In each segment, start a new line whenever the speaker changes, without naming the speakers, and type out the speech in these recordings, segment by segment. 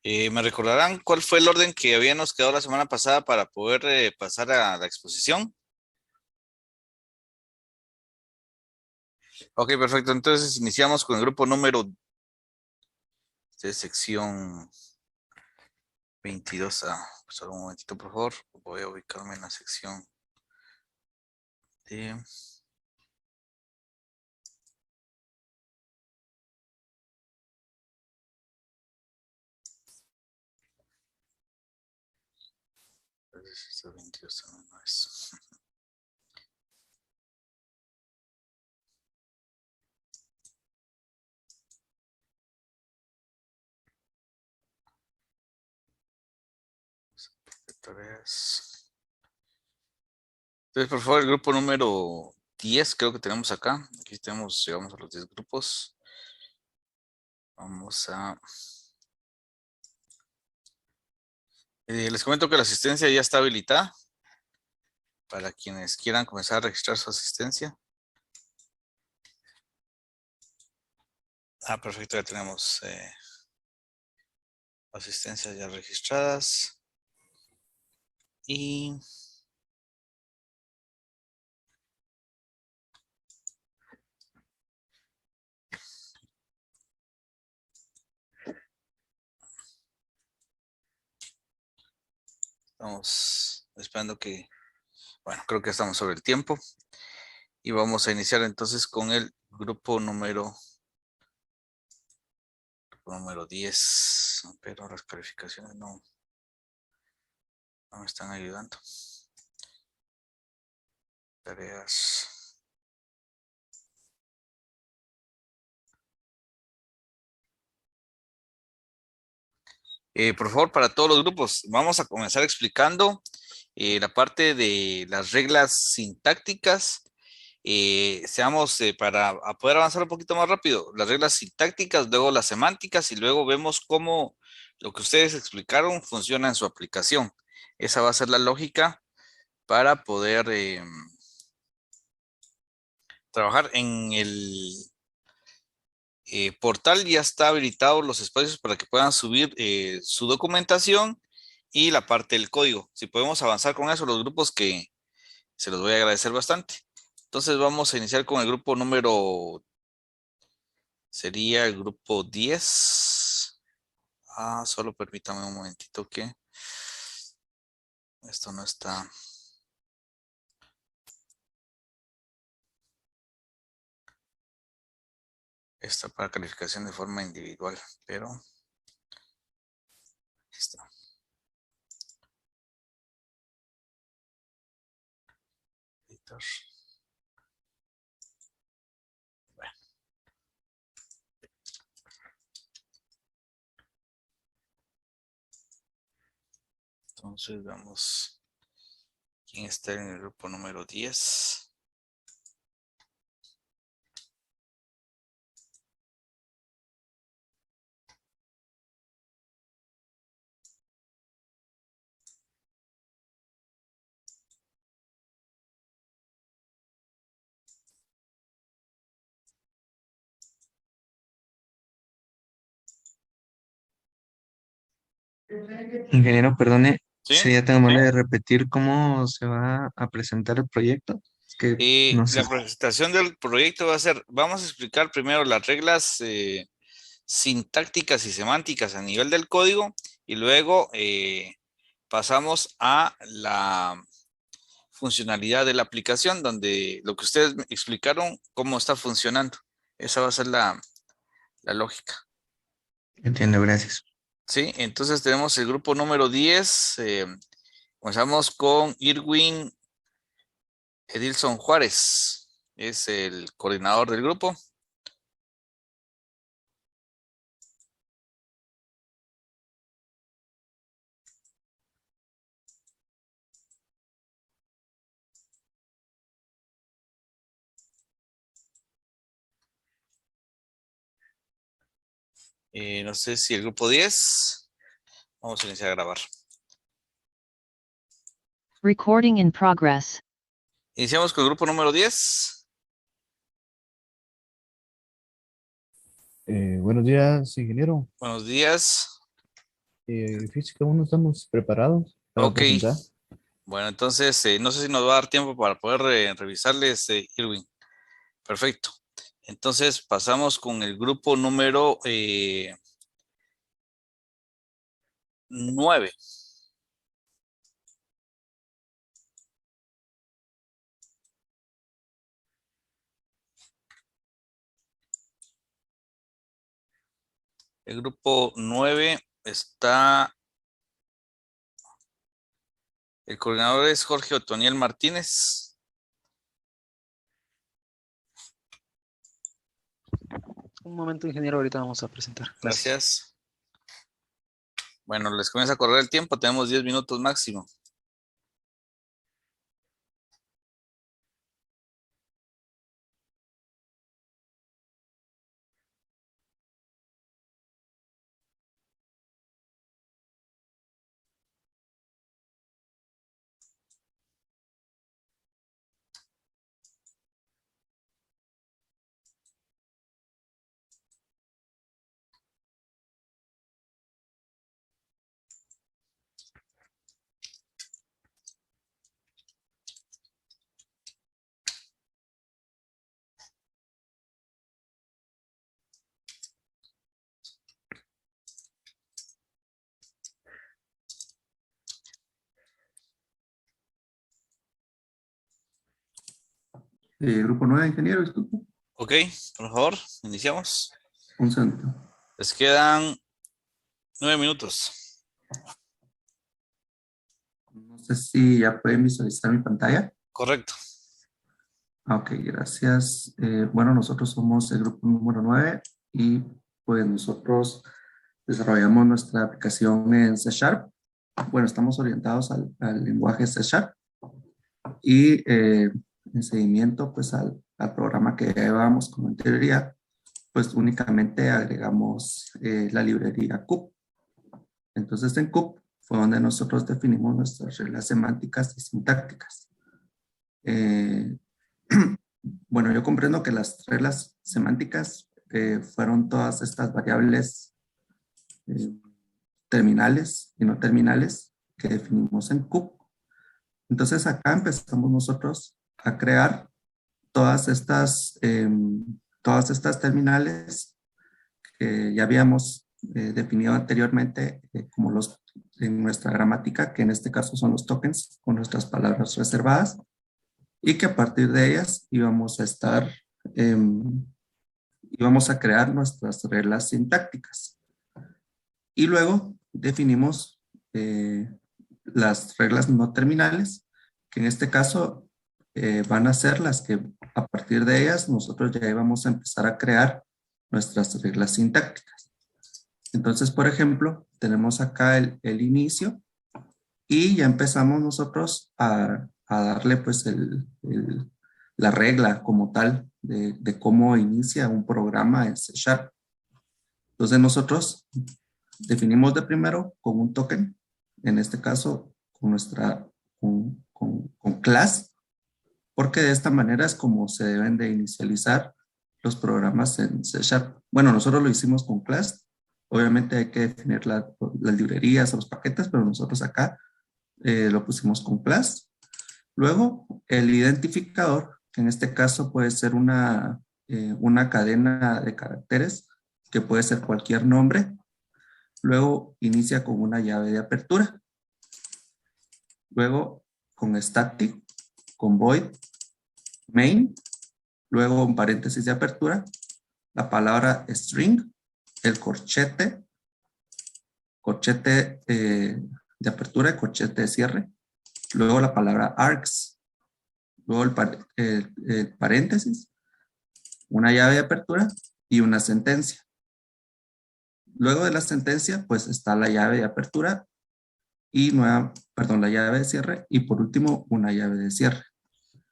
¿Me recordarán cuál fue el orden que habíamos quedado la semana pasada para poder pasar a la exposición? Ok, perfecto. Entonces iniciamos con el grupo número de sección 22. Solo un momentito, por favor. Voy a ubicarme en la sección de... Esta 22 también no es. Tareas. Entonces, por favor, el grupo número 10 creo que tenemos acá. Aquí tenemos, llegamos a los 10 grupos. Vamos a... les comento que la asistencia ya está habilitada para quienes quieran comenzar a registrar su asistencia. Perfecto, ya tenemos asistencias ya registradas. Y estamos esperando que, bueno, creo que estamos sobre el tiempo. Y vamos a iniciar entonces con el grupo número 10. Pero las calificaciones no me están ayudando. Tareas. Por favor, para todos los grupos, vamos a comenzar explicando la parte de las reglas sintácticas. Seamos para poder avanzar un poquito más rápido, las reglas sintácticas, luego las semánticas y luego vemos cómo lo que ustedes explicaron funciona en su aplicación. Esa va a ser la lógica para poder trabajar en el portal. Ya está habilitado los espacios para que puedan subir su documentación y la parte del código. Si podemos avanzar con eso, los grupos que se los voy a agradecer bastante. Entonces vamos a iniciar con el grupo número, sería el grupo 10. Solo permítame un momentito que esto no está. Está para calificación de forma individual, pero está. Editor. Bueno, entonces vamos. ¿Quién está en el grupo número 10?
Ingeniero, perdone,
¿Sí?
¿sería tan amable de repetir cómo se va a presentar el proyecto? Es que no sé.
La presentación del proyecto va a ser, vamos a explicar primero las reglas sintácticas y semánticas a nivel del código y luego pasamos a la funcionalidad de la aplicación donde lo que ustedes me explicaron, cómo está funcionando. Esa va a ser la lógica.
Entiendo, gracias.
Sí, entonces tenemos el grupo número 10. Comenzamos con Irwin Edilson Juárez. Es el coordinador del grupo. No sé si el grupo 10. Vamos a iniciar a grabar.
Recording in progress.
Iniciamos con el grupo número 10.
Buenos días, ingeniero.
Buenos días.
Física 1 estamos preparados para
Ok,
presentar.
bueno, entonces no sé si nos va a dar tiempo para poder revisarles, Irwin. Perfecto. Entonces pasamos con el grupo número 9. El grupo 9 está, el coordinador es Jorge Otoniel Martínez.
Un momento, ingeniero, ahorita vamos a presentar.
Gracias. Bueno, les comienza a correr el tiempo, tenemos 10 minutos máximo.
Grupo 9, ingeniero, disculpe.
Ok, por favor, iniciamos.
Un segundo.
Les quedan 9 minutos.
No sé si ya pueden visualizar mi pantalla.
Correcto.
Ok, gracias. Bueno, nosotros somos el grupo número 9 y pues nosotros desarrollamos nuestra aplicación en C Sharp. Bueno, estamos orientados al lenguaje C Sharp y en seguimiento pues al programa que ya llevábamos como anterioridad, pues únicamente agregamos la librería CUP. Entonces en CUP fue donde nosotros definimos nuestras reglas semánticas y sintácticas. Bueno, yo comprendo que las reglas semánticas fueron todas estas variables terminales y no terminales que definimos en CUP. Entonces acá empezamos nosotros a crear todas estas terminales que ya habíamos definido anteriormente como en nuestra gramática, que en este caso son los tokens con nuestras palabras reservadas, y que a partir de ellas íbamos a crear nuestras reglas sintácticas. Y luego definimos las reglas no terminales, que en este caso van a ser las que a partir de ellas nosotros ya íbamos a empezar a crear nuestras reglas sintácticas. Entonces, por ejemplo, tenemos acá el inicio y ya empezamos nosotros a darle pues la regla como tal de cómo inicia un programa en C Sharp. Entonces nosotros definimos de primero con un token, en este caso con class, porque de esta manera es como se deben de inicializar los programas en C Sharp. Bueno, nosotros lo hicimos con class, obviamente hay que definir las librerías o los paquetes, pero nosotros acá lo pusimos con class. Luego, el identificador, que en este caso puede ser una cadena de caracteres, que puede ser cualquier nombre. Luego, inicia con una llave de apertura. Luego, con static, con void, main. Luego, un paréntesis de apertura, la palabra string, el corchete de apertura y corchete de cierre. Luego la palabra args, luego el paréntesis, una llave de apertura y una sentencia. Luego de la sentencia, pues está la llave de apertura y la llave de cierre y por último una llave de cierre.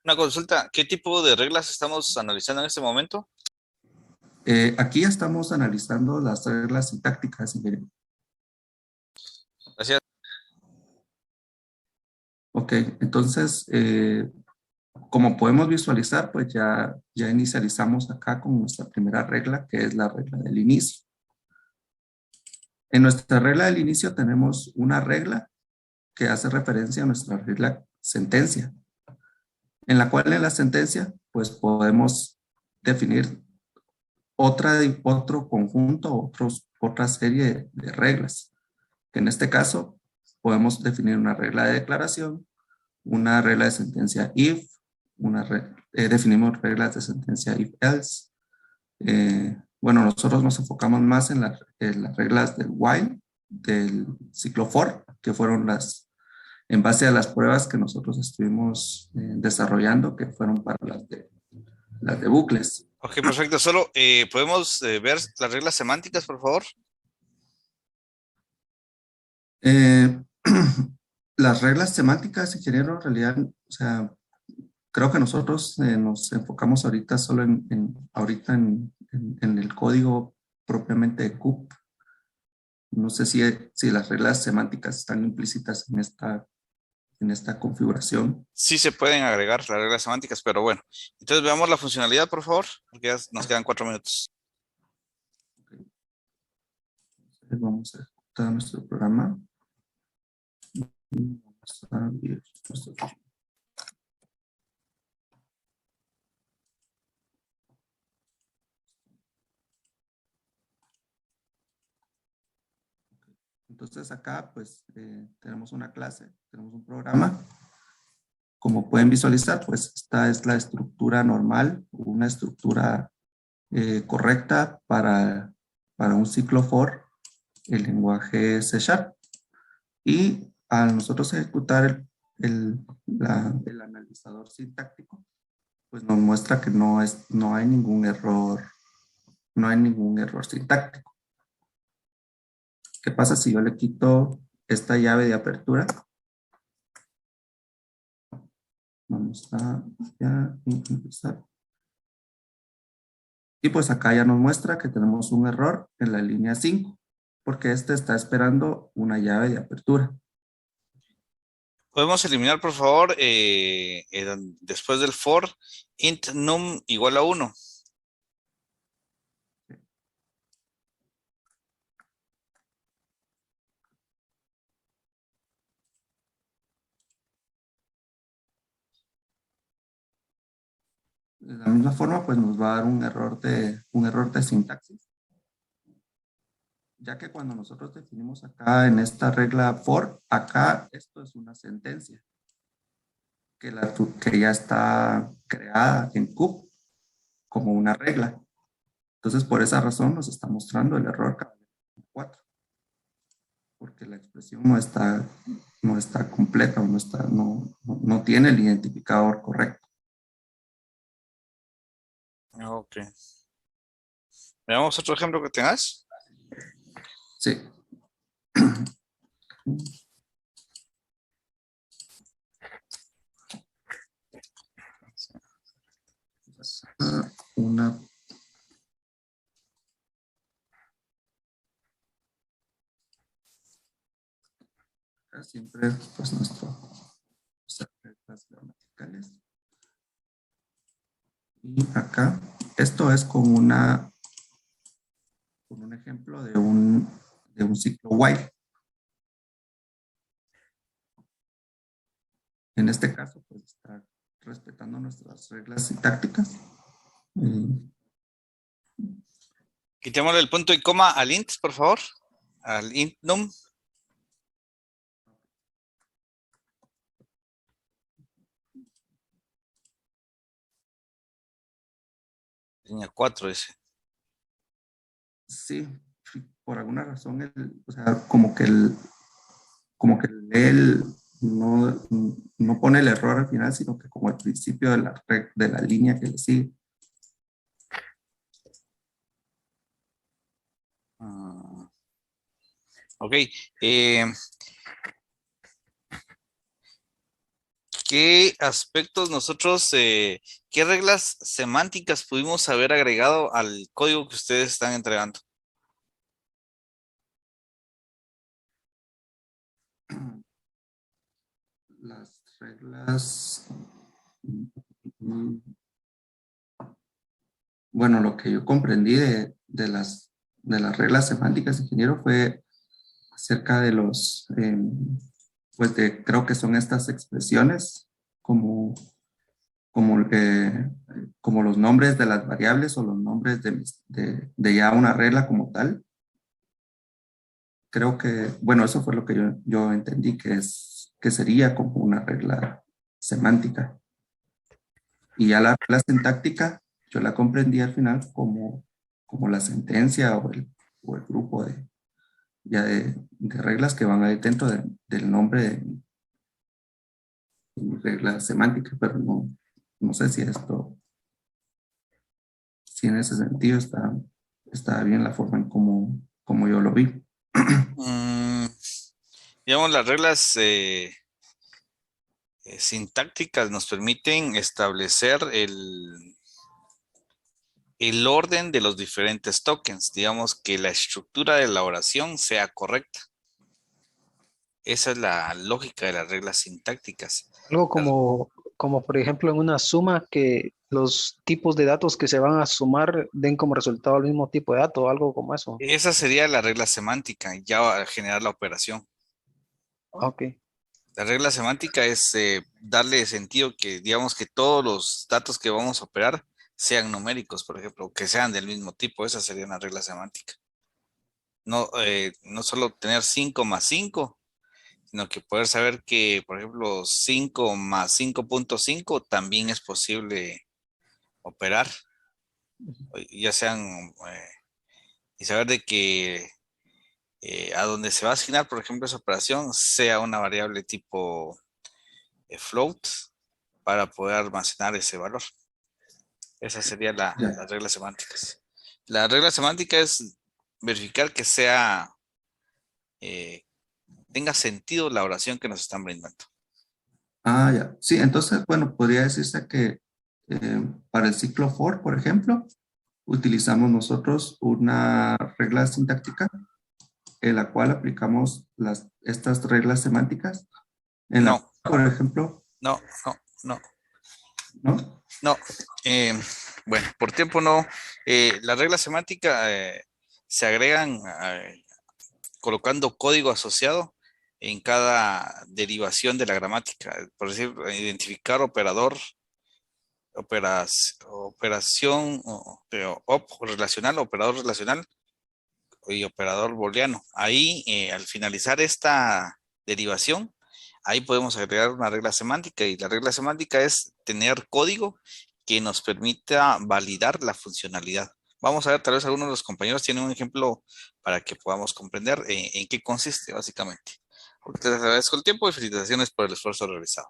Una consulta, ¿qué tipo de reglas estamos analizando en este momento?
Aquí estamos analizando las reglas sintácticas, ingeniero.
Gracias.
Ok, entonces, como podemos visualizar, pues ya inicializamos acá con nuestra primera regla, que es la regla del inicio. En nuestra regla del inicio tenemos una regla que hace referencia a nuestra regla sentencia, en la cual en la sentencia pues podemos definir otro conjunto, otra serie de reglas, que en este caso podemos definir una regla de declaración, una regla de sentencia if, definimos reglas de sentencia if else. Bueno, nosotros nos enfocamos más en las reglas del while, del ciclo for, que fueron en base a las pruebas que nosotros estuvimos desarrollando, que fueron para las de bucles.
Ok, perfecto. Solo podemos ver las reglas semánticas, por favor.
Las reglas semánticas, ingeniero, en realidad, o sea, creo que nosotros nos enfocamos ahorita solo ahorita en el código propiamente de CUP. No sé si las reglas semánticas están implícitas en esta configuración.
Sí se pueden agregar las reglas semánticas, pero bueno. Entonces veamos la funcionalidad, por favor, porque ya nos quedan 4 minutos.
Entonces vamos a ejecutar nuestro programa. Vamos a abrir nuestro programa. Entonces acá pues tenemos una clase, tenemos un programa. Como pueden visualizar, pues esta es la estructura normal, una estructura correcta para un ciclo for, el lenguaje C#. Y al nosotros ejecutar el analizador sintáctico, pues nos muestra que no hay ningún error sintáctico. ¿Qué pasa si yo le quito esta llave de apertura? Vamos a ya empezar. Y pues acá ya nos muestra que tenemos un error en la línea 5, porque este está esperando una llave de apertura.
Podemos eliminar, por favor, después del for, int num igual a 1.
De la misma forma, pues nos va a dar un error de sintaxis, ya que cuando nosotros definimos acá en esta regla for, acá esto es una sentencia que ya está creada en CUP como una regla. Entonces, por esa razón nos está mostrando el error 4, porque la expresión no está completa, no tiene el identificador correcto.
Ok. Veamos otro ejemplo que tengas.
Sí. Una siempre pues nuestras reglas gramaticales. Y acá, esto es con un ejemplo de un ciclo while. En este caso, pues está respetando nuestras reglas sintácticas.
Quitémosle el punto y coma al int, por favor. Al int num. Línea 4 dice.
Sí, por alguna razón, o sea, como que él no pone el error al final, sino que como al principio de la línea que le sigue.
Ok. ¿Qué aspectos nosotros, qué reglas semánticas pudimos haber agregado al código que ustedes están entregando?
Las reglas, bueno, lo que yo comprendí de las reglas semánticas, ingeniero, fue acerca de los, pues creo que son estas expresiones como, como los nombres de las variables o los nombres de ya una regla como tal. Creo que, bueno, eso fue lo que yo entendí que sería como una regla semántica. Y ya la regla sintáctica, yo la comprendí al final como la sentencia o el grupo de reglas que van ahí dentro del nombre de mi regla semántica, pero no sé si si en ese sentido está bien la forma en como yo lo vi.
Digamos, las reglas sintácticas nos permiten establecer el orden de los diferentes tokens, digamos que la estructura de la oración sea correcta. Esa es la lógica de las reglas sintácticas.
Algo como por ejemplo en una suma que los tipos de datos que se van a sumar den como resultado el mismo tipo de dato, algo como eso.
Esa sería la regla semántica, ya va a generar la operación.
Ok.
La regla semántica es darle sentido que, digamos, que todos los datos que vamos a operar sean numéricos, por ejemplo, que sean del mismo tipo. Esa sería una regla semántica. No solo tener 5 más 5, sino que poder saber que, por ejemplo, 5 más 5.5 también es posible operar, ya sean, y saber de que a donde se va a asignar, por ejemplo, esa operación, sea una variable tipo float para poder almacenar ese valor. Esa sería
Ya.
las reglas semánticas. La regla semántica es verificar que eh, tenga sentido la oración que nos están brindando.
Ah, ya. Sí, entonces, bueno, podría decirse que para el ciclo for, por ejemplo, utilizamos nosotros una regla sintáctica en la cual aplicamos estas reglas semánticas. En la,
No,
por ejemplo,
no, no, no,
¿no?
no. Bueno, por tiempo no. La regla semántica se agregan colocando código asociado en cada derivación de la gramática. Por decir, identificar operador, operación relacional, operador relacional y operador booleano. Ahí, al finalizar esta derivación, ahí podemos agregar una regla semántica y la regla semántica es tener código que nos permita validar la funcionalidad. Vamos a ver, tal vez algunos de los compañeros tienen un ejemplo para que podamos comprender en qué consiste básicamente. Les agradezco el tiempo y felicitaciones por el esfuerzo realizado.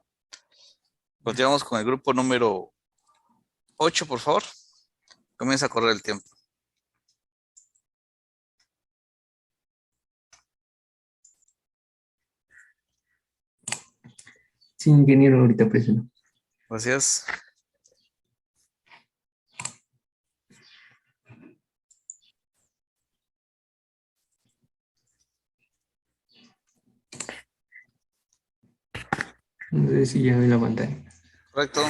Continuamos con el grupo número 8, por favor. Comienza a correr el tiempo.
Sí, ingeniero, ahorita presiono.
Gracias.
No sé si ya ve la pantalla.
Correcto.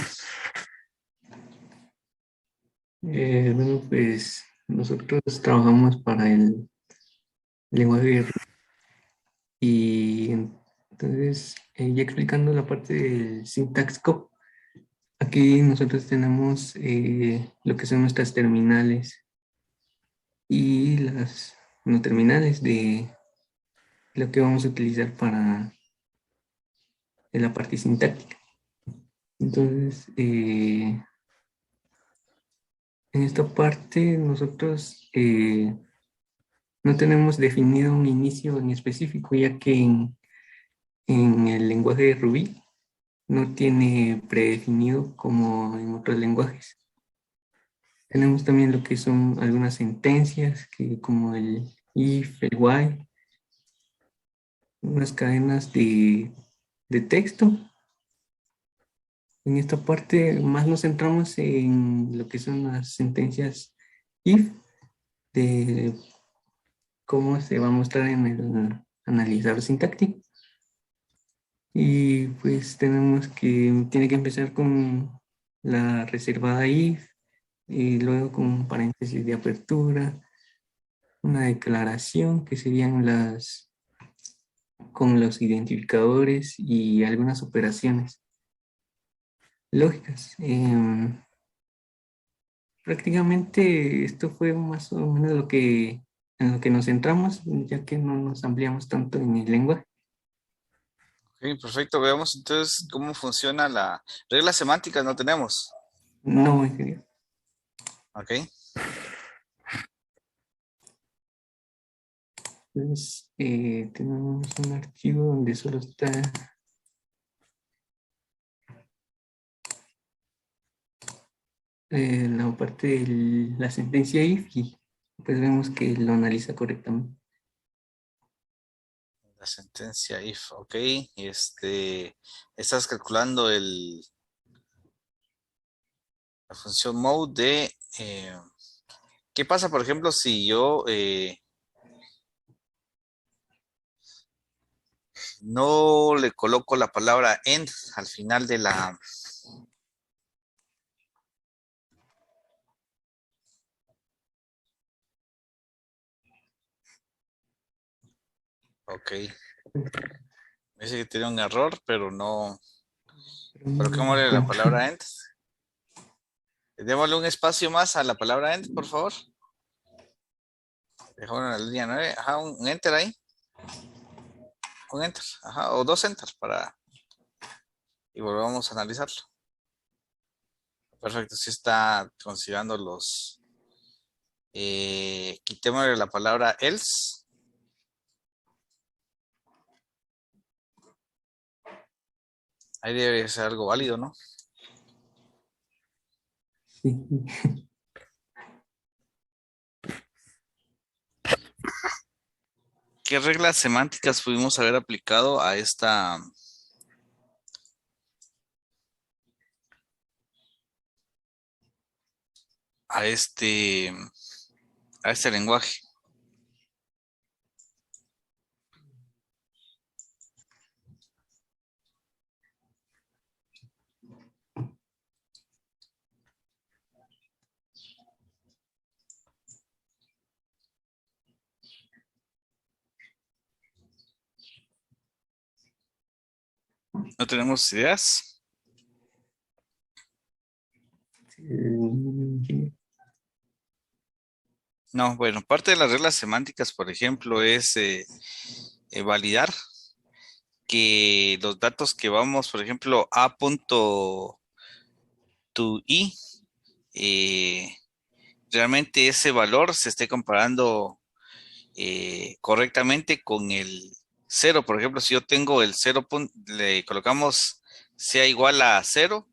Bueno, pues nosotros trabajamos para el lenguaje y entonces, ya explicando la parte del syntax code, aquí nosotros tenemos lo que son nuestras terminales y las no terminales de lo que vamos a utilizar para la parte sintáctica. Entonces, en esta parte nosotros no tenemos definido un inicio en específico, ya que en el lenguaje de Ruby no tiene predefinido como en otros lenguajes. Tenemos también lo que son algunas sentencias, que como el if, el while, unas cadenas de texto. En esta parte más nos centramos en lo que son las sentencias if, de cómo se va a mostrar en el analizador sintáctico. Y pues tiene que empezar con la reservada if y luego con un paréntesis de apertura, una declaración que serían las con los identificadores y algunas operaciones lógicas. Prácticamente esto fue más o menos en lo que nos centramos, ya que no nos ampliamos tanto en el lenguaje.
Ok, perfecto. Veamos entonces cómo funciona la reglas semánticas. No tenemos.
No, ingeniero.
Ok.
Entonces, tenemos un archivo donde solo está la parte de la sentencia if y pues vemos que lo analiza correctamente.
La sentencia if, ok. Estás calculando la función mode de ¿qué pasa, por ejemplo, si yo no le coloco la palabra end al final de la... Ok. Dice que tiene un error, pero no... Coloquémosle la palabra end. Démosle un espacio más a la palabra end, por favor. Dejémoslo en la línea 9. Ajá, un enter ahí. Un enter. Ajá, o dos enters para... Y volvamos a analizarlo. Perfecto, sí está considerando los... quitémosle la palabra else. Ahí debe ser algo válido, ¿no?
Sí.
¿Qué reglas semánticas pudimos haber aplicado a esta... a este lenguaje? ¿No tenemos ideas? No, bueno, parte de las reglas semánticas, por ejemplo, es validar que los datos que vamos, por ejemplo, a punto to i, realmente ese valor se esté comparando correctamente con el cero. Por ejemplo, si yo tengo el 0, le colocamos sea igual a 0,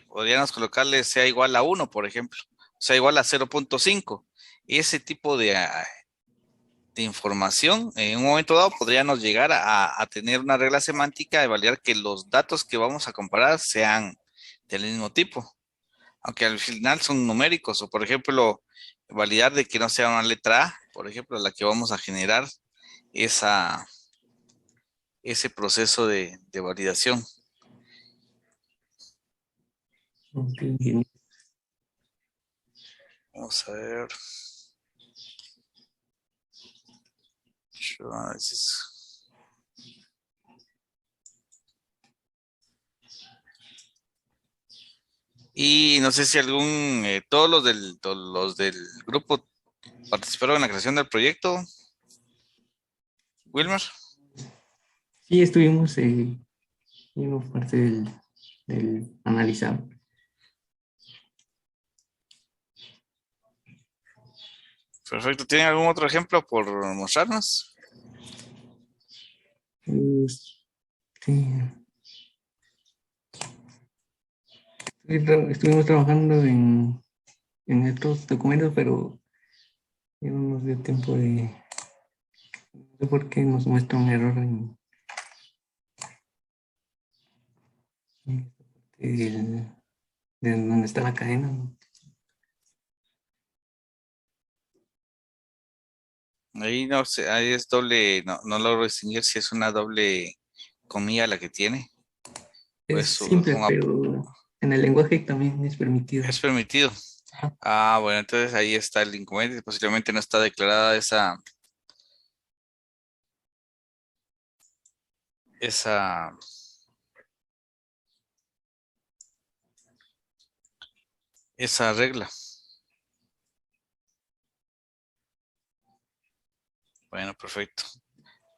podríamos colocarle sea igual a 1, por ejemplo, sea igual a 0.5. Ese tipo de información, en un momento dado podríamos llegar a tener una regla semántica de validar que los datos que vamos a comparar sean del mismo tipo, aunque al final son numéricos, o por ejemplo, validar de que no sea una letra A, por ejemplo, la que vamos a generar ese proceso de validación.
Ok, ingeniero.
Vamos a ver. Y no sé si todos los del grupo participaron en la creación del proyecto. Wilmer.
Sí, estuvimos en parte del analizado.
Perfecto. ¿Tienen algún otro ejemplo por mostrarnos?
Sí. Estuvimos trabajando en estos documentos, pero ya no nos dio tiempo de... No sé por qué nos muestra un error de donde está la cadena, ¿no?
Ahí no sé, ahí es doble, no logro distinguir si es una doble comilla la que tiene.
Es
Pues
simple, pero en el lenguaje también es permitido.
es permitido.
Ajá.
Ah, bueno, entonces ahí está el inconveniente. Posiblemente no está declarada esa. esa regla. Bueno, perfecto.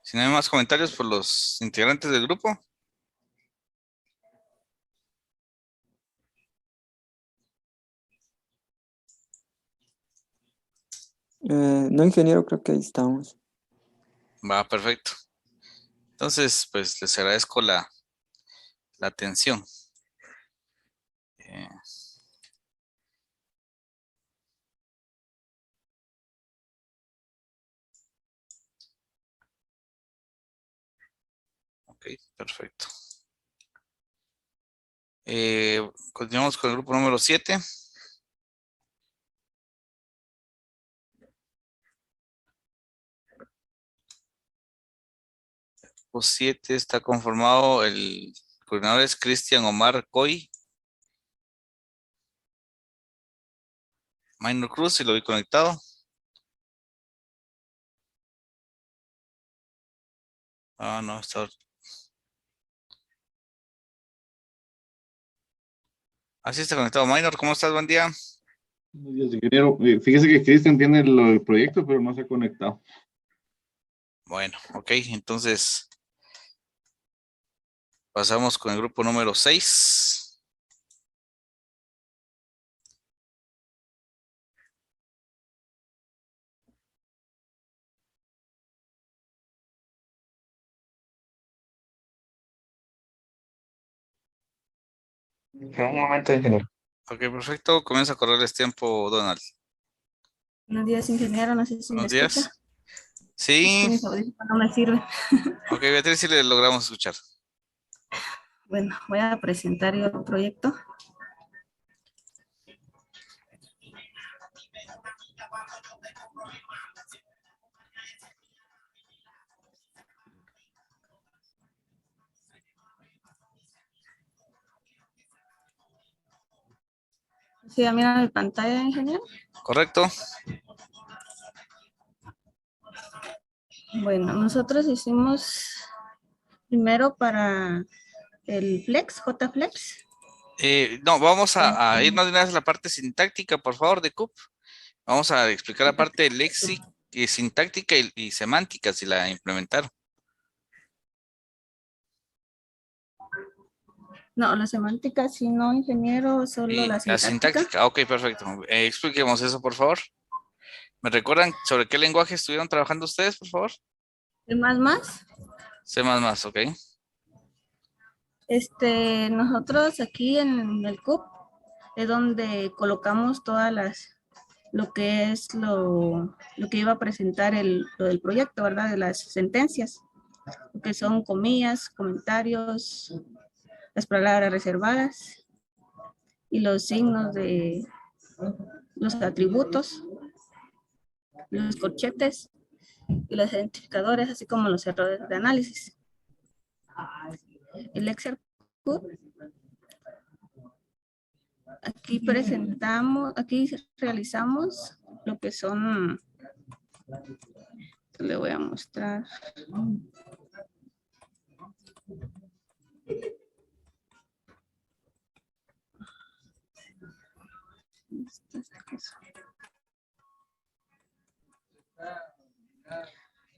Si no hay más comentarios por los integrantes del grupo.
No, ingeniero, creo que ahí estamos.
Va, perfecto. Entonces, pues les agradezco la atención. Ok, perfecto. Continuamos con el grupo número 7. Grupo 7 está conformado, el coordinador es Cristian Omar Coy. Minor Cruz, si lo vi conectado. Ah, no, está. Así está conectado. Minor, ¿cómo estás? Buen día.
Buenos días, ingeniero. Fíjese que Cristian tiene el proyecto, pero no se ha conectado.
Bueno, ok, entonces pasamos con el grupo número 6.
Un momento, ingeniero.
Ok, perfecto. Comienza a correrles tiempo, Donald.
Buenos días, ingeniero. No sé si me
Buenos
escucha.
días. Sí.
Mis audífonos no me sirve.
Ok, Beatriz, sí le logramos escuchar.
Bueno, voy a presentar yo el proyecto. ¿Sí, mira mi pantalla, ingeniero?
Correcto.
Bueno, nosotros hicimos primero para el Flex, JFlex.
No, vamos a irnos de una vez a la parte sintáctica, por favor, de CUP. Vamos a explicar la parte léxica, sintáctica y semántica, si la implementaron.
No, la semántica sí, no, ingeniero, solo la
La
sintáctica.
sintáctica, ok, perfecto. Expliquemos eso, por favor. ¿Me recuerdan sobre qué lenguaje estuvieron trabajando ustedes, por favor?
¿El más?
C++, ok.
Nosotros aquí en el CUP es donde colocamos todas lo que es lo que iba a presentar lo del proyecto, ¿verdad? De las sentencias, que son comillas, comentarios, las palabras reservadas y los signos de los atributos, los corchetes y los identificadores, así como los errores de análisis. El Excel CUP, aquí realizamos lo que son, le voy a mostrar.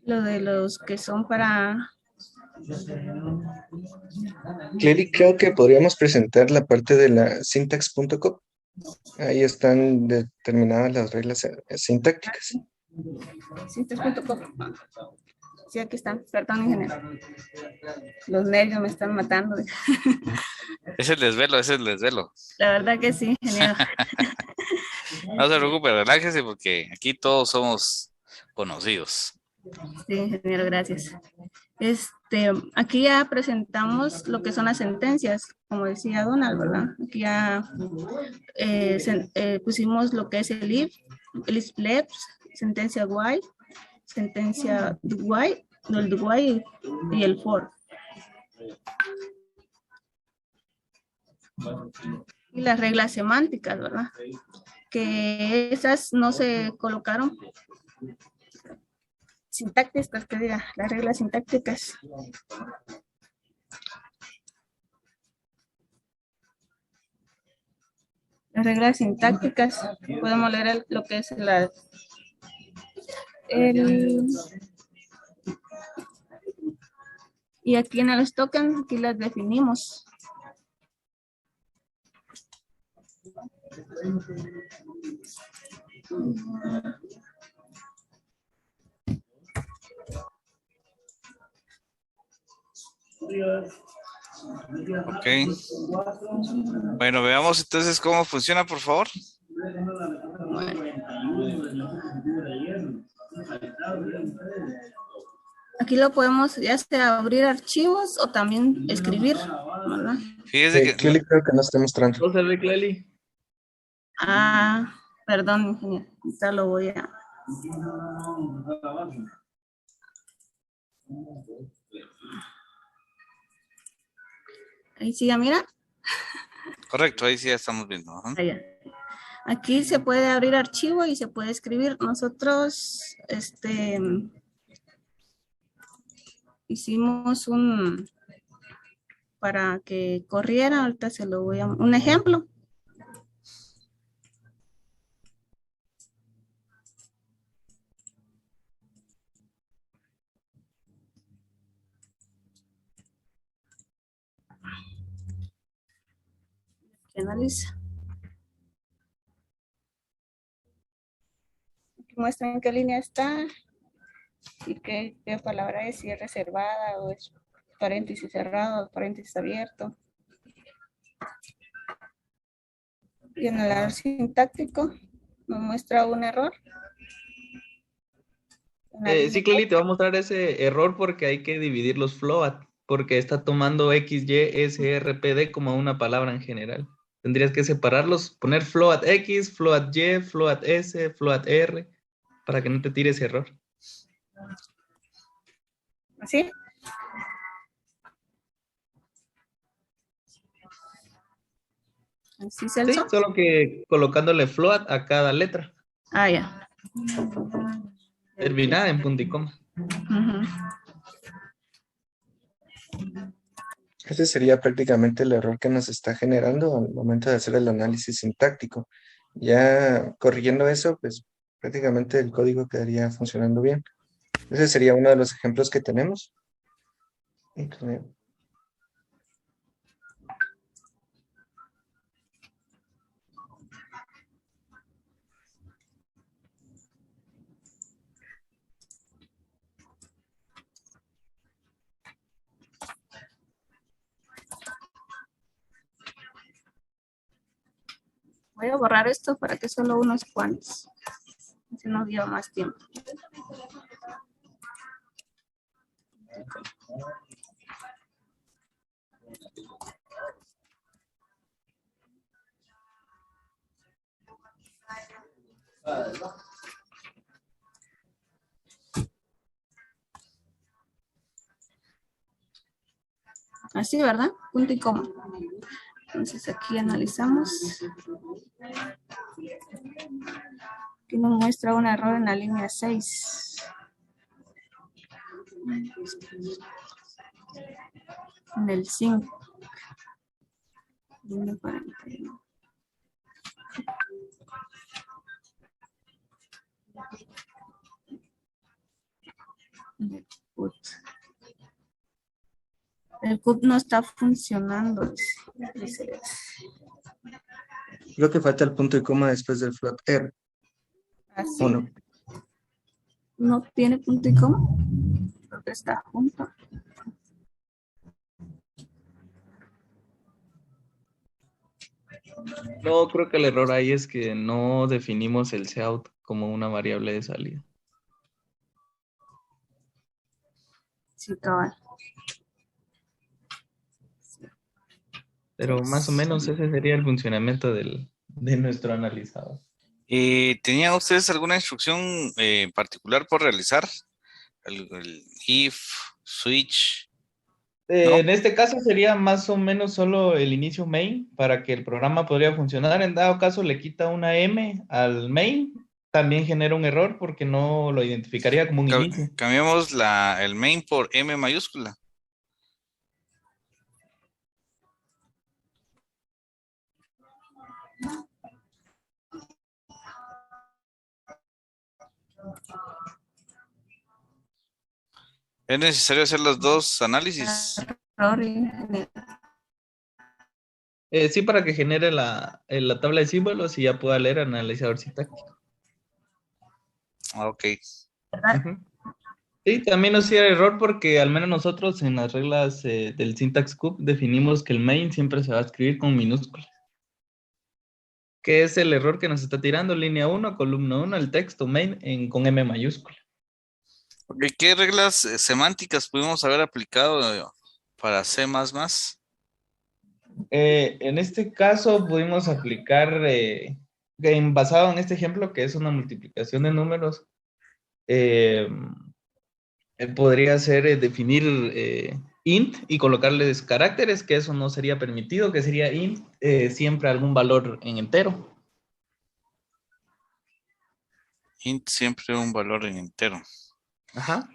Lo de los que son para...
Clery, creo que podríamos presentar la parte de la syntax.com. Ahí están determinadas las reglas sintácticas.
Syntax.com. Sí, aquí están. Perdón, ingeniero. Los nervios me están matando.
Es el desvelo.
La verdad que sí, ingeniero.
No se preocupe, relájese porque aquí todos somos conocidos.
Sí, ingeniero, gracias. Aquí ya presentamos lo que son las sentencias, como decía Donald, ¿verdad? Aquí ya pusimos lo que es el if left, sentencia while, sentencia do while, el do while y el for. Y las reglas semánticas, ¿verdad? Que esas no se colocaron sintácticas, que diga, las reglas sintácticas. Las reglas sintácticas, podemos leer lo que es y aquí en el token, aquí las definimos.
Ok. Bueno, veamos entonces cómo funciona, por favor.
Aquí lo podemos ya sea abrir archivos o también escribir, ¿verdad?
Fíjese que
Clearly creo que no está mostrando.
¿Todo se ve, Cleli?
Ah, perdón, ingeniero. Ahorita lo voy a... Ahí sí, ya mira.
correcto, ahí sí ya estamos viendo. Ajá.
Allá. Aquí se puede abrir archivo y se puede escribir. Nosotros, hicimos para que corriera, ahorita se lo voy a, un ejemplo. Analiza. Aquí muestra en qué línea está y qué palabra es, si es reservada o es paréntesis cerrado, paréntesis abierto. Y en el error sintáctico nos muestra un error.
Sí, Cleli, te va a mostrar ese error porque hay que dividir los float, porque está tomando X, Y, S, R, P, D como una palabra en general. Tendrías que separarlos, poner float X, float Y, float S, float R, para que no te tire ese error.
¿Así? ¿Así, Celso?
Sí, solo que colocándole float a cada letra.
Ah, ya.
Terminada en punto y coma.
Ese sería prácticamente el error que nos está generando al momento de hacer el análisis sintáctico. Ya corrigiendo eso, pues prácticamente el código quedaría funcionando bien. Ese sería uno de los ejemplos que tenemos.
Voy a borrar esto para que solo unos cuantos. Así nos lleva más tiempo. Así, ¿verdad? Punto y coma. Entonces aquí analizamos. Aquí nos muestra un error en la línea 6. En el 5. El CUP no está funcionando.
Creo que falta el punto y coma después del float R.
Así.
¿O no?
No tiene punto y coma. Porque está junto.
No, creo que el error ahí es que no definimos el cout como una variable de salida.
Sí, cabal.
Pero más o menos ese sería el funcionamiento de nuestro analizador.
¿Tenían ustedes alguna instrucción en particular por realizar? El if, switch. ¿No?
En este caso sería más o menos solo el inicio main para que el programa podría funcionar. En dado caso le quita una M al main, también genera un error porque no lo identificaría como un inicio.
Cambiamos el main por M mayúscula. ¿Es necesario hacer los dos análisis?
Error.
Sí, para que genere la tabla de símbolos y ya pueda leer analizador sintáctico.
Ok.
Ujú. Sí, también nos hacía error porque al menos nosotros en las reglas del syntax cube definimos que el main siempre se va a escribir con minúsculas. ¿Qué es el error que nos está tirando? Línea 1, columna 1, el texto main con M mayúscula.
Ok, ¿qué reglas semánticas pudimos haber aplicado para C++?
En este caso pudimos aplicar, basado en este ejemplo, que es una multiplicación de números, podría ser definir int y colocarles caracteres, que eso no sería permitido, que sería int siempre algún valor en entero.
Int siempre un valor en entero.
Ajá.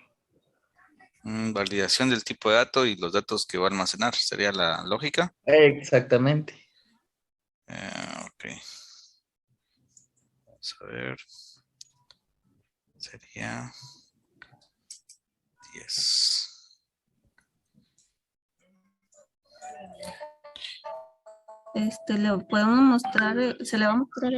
Validación del tipo de dato y los datos que va a almacenar, sería la lógica.
Exactamente.
Ok. Vamos a ver. Sería 10.
Le podemos mostrar, se le va a mostrar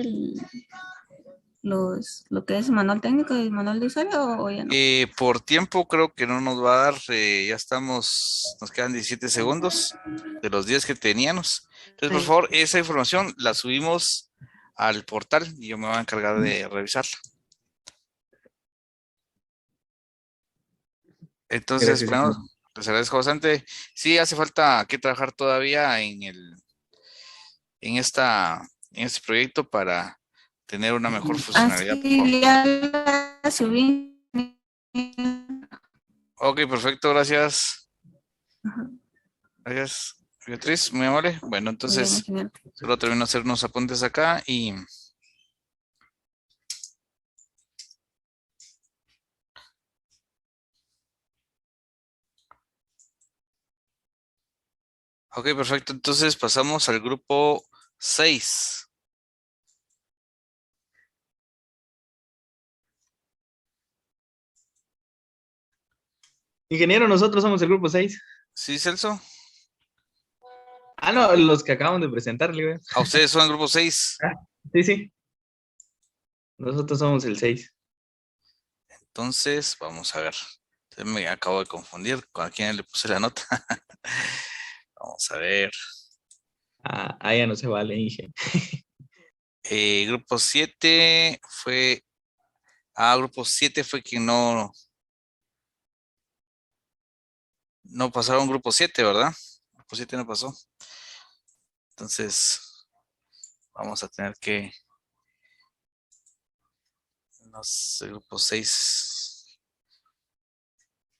lo que es manual técnico y manual de usuario o ya no.
Por tiempo creo que no nos va a dar, ya estamos, nos quedan 17 segundos de los 10 que teníamos. Entonces, por
Sí.
favor, esa información la subimos al portal y yo me voy a encargar de revisarla. Entonces,
Gracias.
bueno, les agradezco bastante. Sí, hace falta que trabajar todavía en este proyecto para tener una mejor funcionalidad, por favor.
Así ya la subí.
Ok, perfecto, gracias.
Ajá.
Gracias, Beatriz, muy amable. Bueno,
Muy bien,
entonces
genial.
solo termino de hacer unos apuntes acá y ok, perfecto. Entonces pasamos al grupo 6.
Ingeniero, nosotros somos el grupo 6.
¿Sí, Celso?
Ah, no, los que acabamos de presentarle, güey.
¿A ustedes son el grupo 6?
Sí, sí. Nosotros somos el 6.
Entonces, vamos a ver. Me acabo de confundir con a quién le puse la nota. Vamos a ver.
Ah, ya no se vale, Inge.
Grupo 7 fue... grupo 7 fue quien no pasaron grupo 7, ¿verdad? Grupo 7 no pasó. Entonces, vamos a tener que... No sé, grupo 6.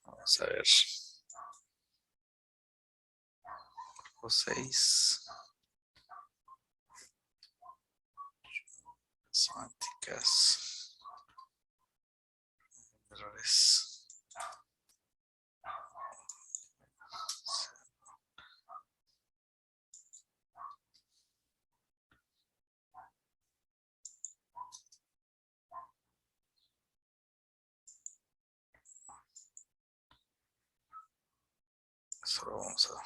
Vamos a ver. Grupo 6. Semánticas. Errores. Solo vamos a...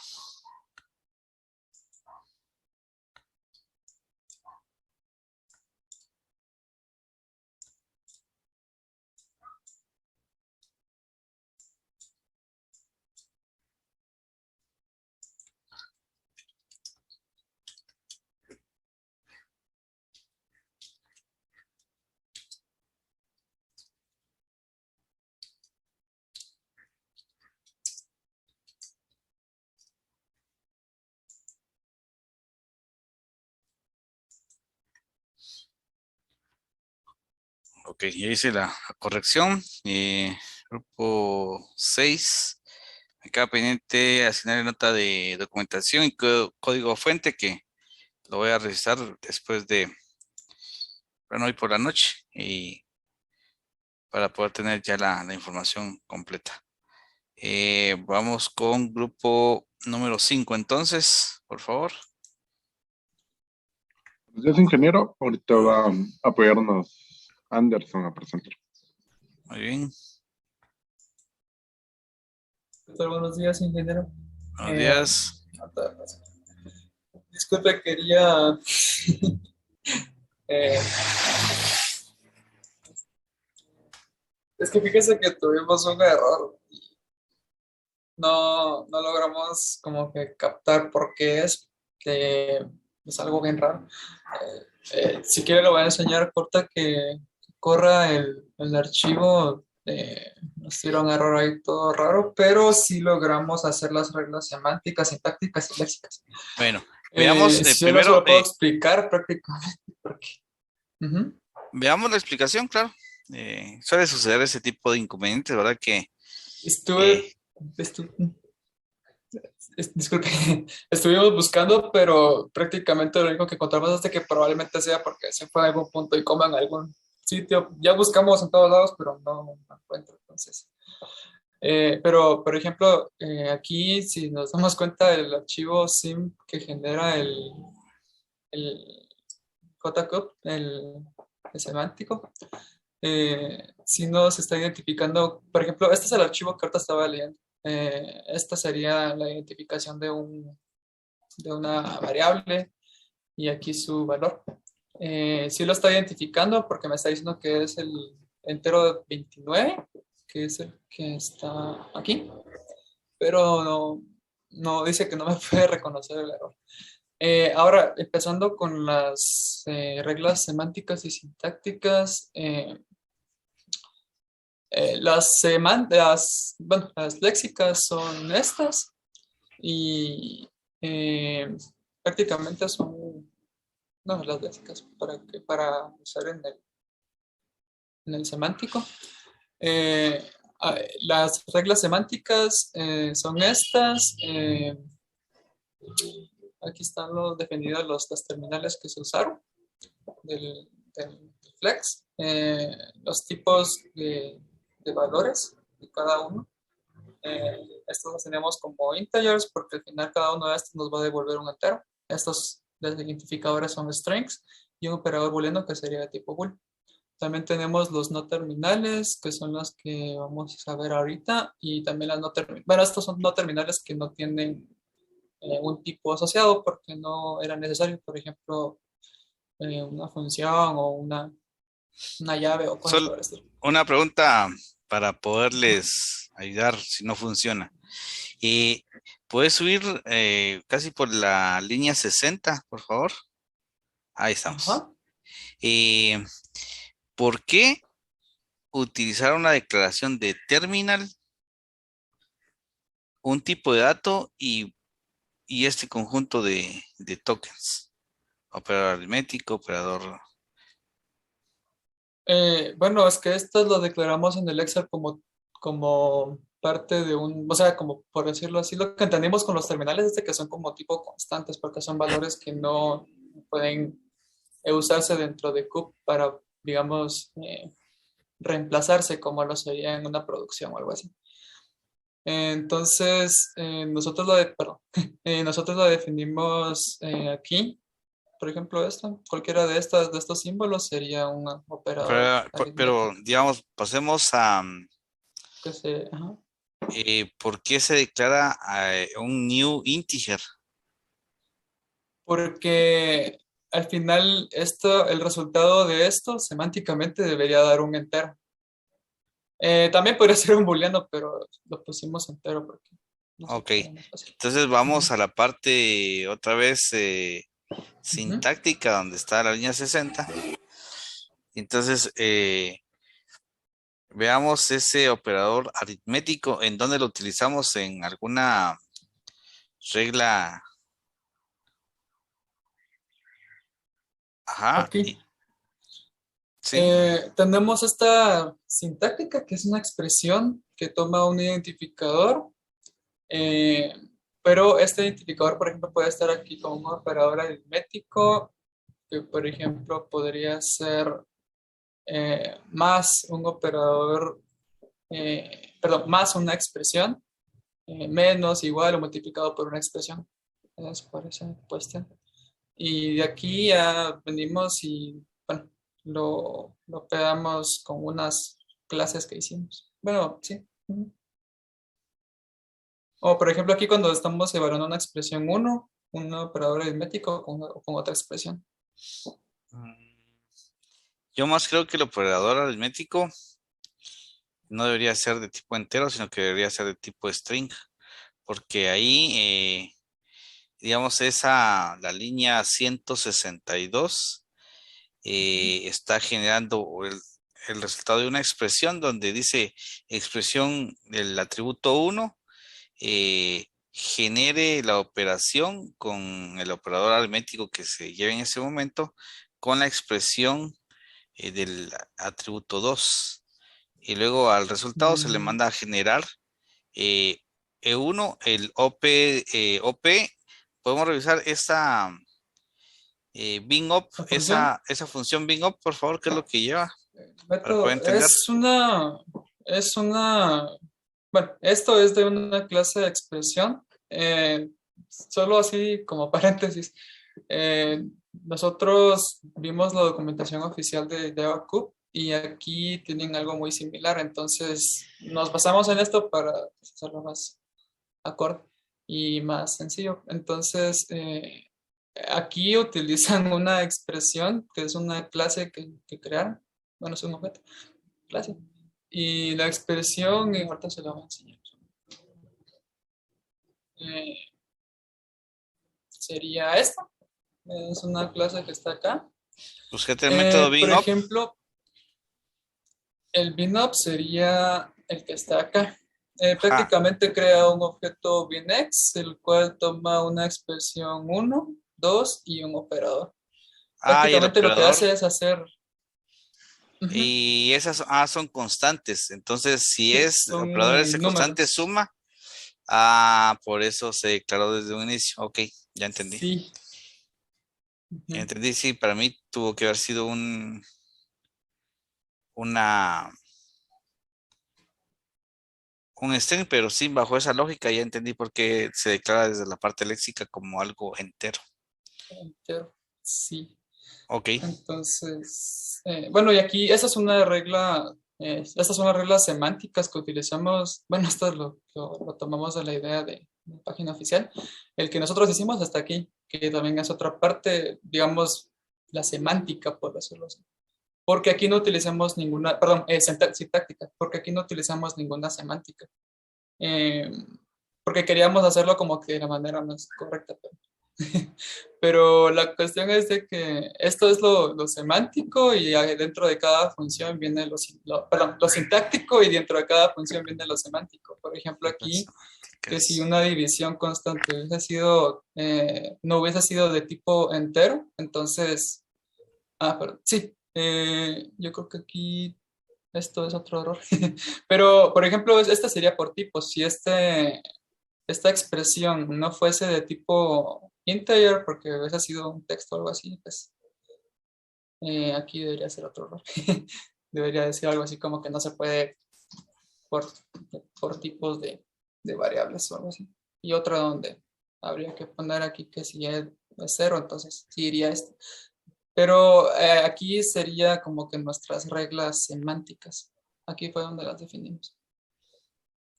Ok, ya hice la corrección. Grupo 6. Me queda pendiente asignar nota de documentación y código fuente que lo voy a revisar después de, bueno, hoy por la noche y para poder tener ya la información completa. Vamos con grupo número 5 entonces, por favor.
Gracias, ingeniero. Ahorita va a apoyarnos Anderson a presentar.
Muy bien.
Buenos días, ingeniero.
Buenos días.
Disculpe, quería eh, es que fíjese que tuvimos un error. No logramos como que captar por qué es algo bien raro. Si quiere lo voy a enseñar corta que corra el archivo. Nos dio un error ahí todo raro, pero sí logramos hacer las reglas semánticas, sintácticas y léxicas.
Bueno, veamos
Si yo no se
primero.
lo puedo explicar prácticamente. Porque,
Veamos la explicación, claro. Suele suceder ese tipo de inconvenientes, ¿verdad? Que
disculpe, estuvimos buscando, pero prácticamente lo único que encontramos es que probablemente sea porque se fue a algún punto y coma en algún sitio. Ya buscamos en todos lados, pero no encuentro. Entonces, pero por ejemplo, aquí si nos damos cuenta del archivo sim que genera el JCOP, el semántico, si nos está identificando, por ejemplo, este es el archivo que ahorita estaba leyendo. Esta sería la identificación de una variable y aquí su valor. Sí lo está identificando porque me está diciendo que es el entero 29, que es el que está aquí, pero no dice que no me puede reconocer el error. Ahora, empezando con las reglas semánticas y sintácticas, las léxicas son estas y prácticamente son las léxicas para usar en el semántico. Las reglas semánticas son estas. Aquí están definidos las terminales que se usaron del flex, los tipos de valores de cada uno. Estos los tenemos como integers porque al final cada uno de estos nos va a devolver un entero. Estos identificadores son strings y un operador booleano que sería de tipo bool. También tenemos los no terminales, que son los que vamos a ver ahorita, y también las no terminales. Bueno, estos son no terminales que no tienen un tipo asociado porque no era necesario, por ejemplo, una función o una llave o cosas por el estilo.
Una pregunta para poderles ayudar si no funciona. ¿Puedes subir casi por la línea 60, por favor? Ahí estamos. ¿Por qué utilizar una declaración de terminal, un tipo de dato y este conjunto de tokens? Operador aritmético, operador...
Bueno, es que esto lo declaramos en el Excel como parte de o sea, como por decirlo así, lo que entendimos con los terminales es de que son como tipo constantes, porque son valores que no pueden usarse dentro de CUP para, digamos, reemplazarse como lo sería en una producción o algo así. Entonces, nosotros lo definimos aquí. Por ejemplo, cualquiera de estos símbolos sería un operador.
Pero digamos, pasemos a...
Ajá.
¿Por qué se declara un new integer?
Porque al final el resultado de esto semánticamente debería dar un entero. También podría ser un booleano, pero lo pusimos entero porque
ok, entonces vamos a la parte otra vez sintáctica donde está la línea 60. Entonces veamos ese operador aritmético, ¿en dónde lo utilizamos? ¿En alguna regla? Ajá.
Aquí.
Sí.
Tenemos esta sintáctica que es una expresión que toma un identificador, pero este identificador, por ejemplo, puede estar aquí como un operador aritmético, que por ejemplo podría ser más un operador, perdón, más una expresión, menos, igual o multiplicado por una expresión. Es por esa cuestión. Y de aquí ya venimos y bueno, lo pegamos con unas clases que hicimos. Bueno, sí. O por ejemplo aquí cuando estamos evaluando una expresión 1, un operador aritmético o con otra expresión.
Yo más creo que el operador aritmético no debería ser de tipo entero, sino que debería ser de tipo string, porque ahí, digamos, la línea 162 está generando el resultado de una expresión donde dice expresión del atributo 1, genere la operación con el operador aritmético que se lleve en ese momento con la expresión del atributo 2. Y luego al resultado se le manda a generar E1, el OP. Podemos revisar esa BingUp, esa función BingUp, por favor, ¿qué es lo que lleva? Para poder entender.
Bueno, esto es de una clase de expresión. Solo así como paréntesis. Nosotros vimos la documentación oficial de JavaCube y aquí tienen algo muy similar. Entonces nos basamos en esto para hacerlo más acorde y más sencillo. Entonces, aquí utilizan una expresión que es una clase que crearon. Bueno, es un objeto, clase. Y la expresión, ahorita se la voy a enseñar. Sería esta. Es una clase que está acá.
Busquete el método BingUp.
Por ejemplo, el BingUp sería el que está acá. Prácticamente crea un objeto BinX, el cual toma una expresión 1, 2 y un operador. Prácticamente lo que hace es hacer...
Y esas son constantes. Entonces, si
Sí,
es
son
operador de constante
números.
suma, por eso se declaró desde un inicio. Ok, ya entendí.
Sí.
Ya entendí, sí, para mí tuvo que haber sido un string, pero sí, bajo esa lógica ya entendí por qué se declara desde la parte léxica como algo entero.
Entero, sí.
Ok.
Entonces, bueno, y aquí esa es una regla, estas son las reglas semánticas que utilizamos. Bueno, esto lo tomamos de la idea de la página oficial. El que nosotros hicimos hasta aquí, que también es otra parte, digamos, la semántica, por decirlo así. Porque aquí no utilizamos ninguna, perdón, sintáctica, porque aquí no utilizamos ninguna semántica. Porque queríamos hacerlo como que de la manera más correcta. Pero la cuestión es de que esto es lo semántico y dentro de cada función viene lo sintáctico y dentro de cada función viene lo semántico. Por ejemplo, aquí, que si una división constante hubiese sido, no hubiese sido de tipo entero, entonces, perdón, sí, yo creo que aquí esto es otro error. Pero, por ejemplo, esta sería por tipos. Si esta expresión no fuese de tipo integer, porque hubiese sido un texto o algo así, pues aquí debería ser otro error. Debería decir algo así como que no se puede por tipos de variables o algo así. Y otra donde habría que poner aquí que si es 0, entonces sí iría esto. Pero aquí sería como que nuestras reglas semánticas. Aquí fue donde las definimos.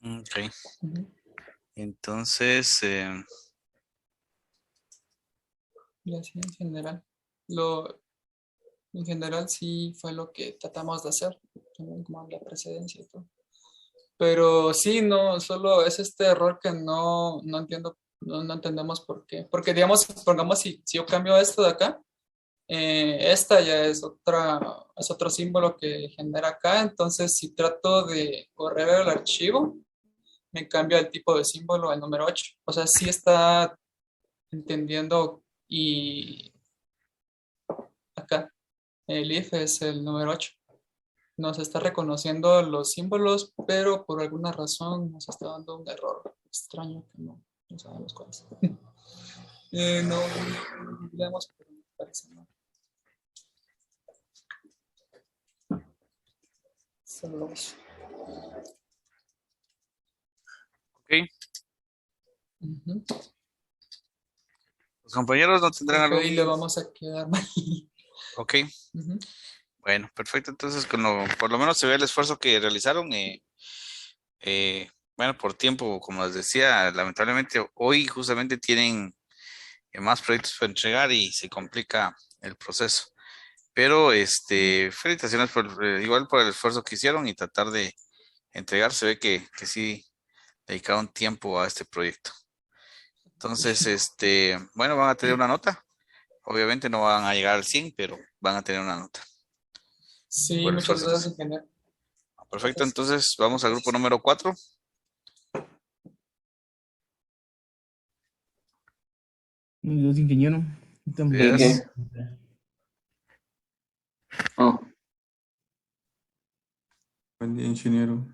Ok. Entonces...
Y así en general. En general sí fue lo que tratamos de hacer, como la precedencia y todo. Pero sí, no, solo es este error que no entiendo, no entendemos por qué. Porque digamos, pongamos si yo cambio esto de acá, esta ya es otro símbolo que genera acá, entonces si trato de correr el archivo, me cambia el tipo de símbolo al número 8. O sea, sí está entendiendo y acá el if es el número 8. Nos está reconociendo los símbolos, pero por alguna razón nos está dando un error extraño que no sabemos cuál es. No leemos, pero me parece mal. Saludos.
Ok. Los compañeros no tendrán algo.
Ahí le vamos a quedar mal.
Ok. Bueno, perfecto. Entonces, por lo menos se ve el esfuerzo que realizaron. Bueno, por tiempo, como les decía, lamentablemente hoy justamente tienen más proyectos para entregar y se complica el proceso. Pero felicitaciones igual por el esfuerzo que hicieron y tratar de entregar. Se ve que sí dedicaron tiempo a este proyecto. Entonces, bueno, van a tener una nota. Obviamente no van a llegar al 100, pero van a tener una nota
Sí,
por el
muchas
esfuerzo que
gracias,
hicieron.
ingeniero.
Perfecto, entonces vamos al grupo número 4.
Buenos días, ingeniero.
Días.
Oh,
Buen día, ingeniero.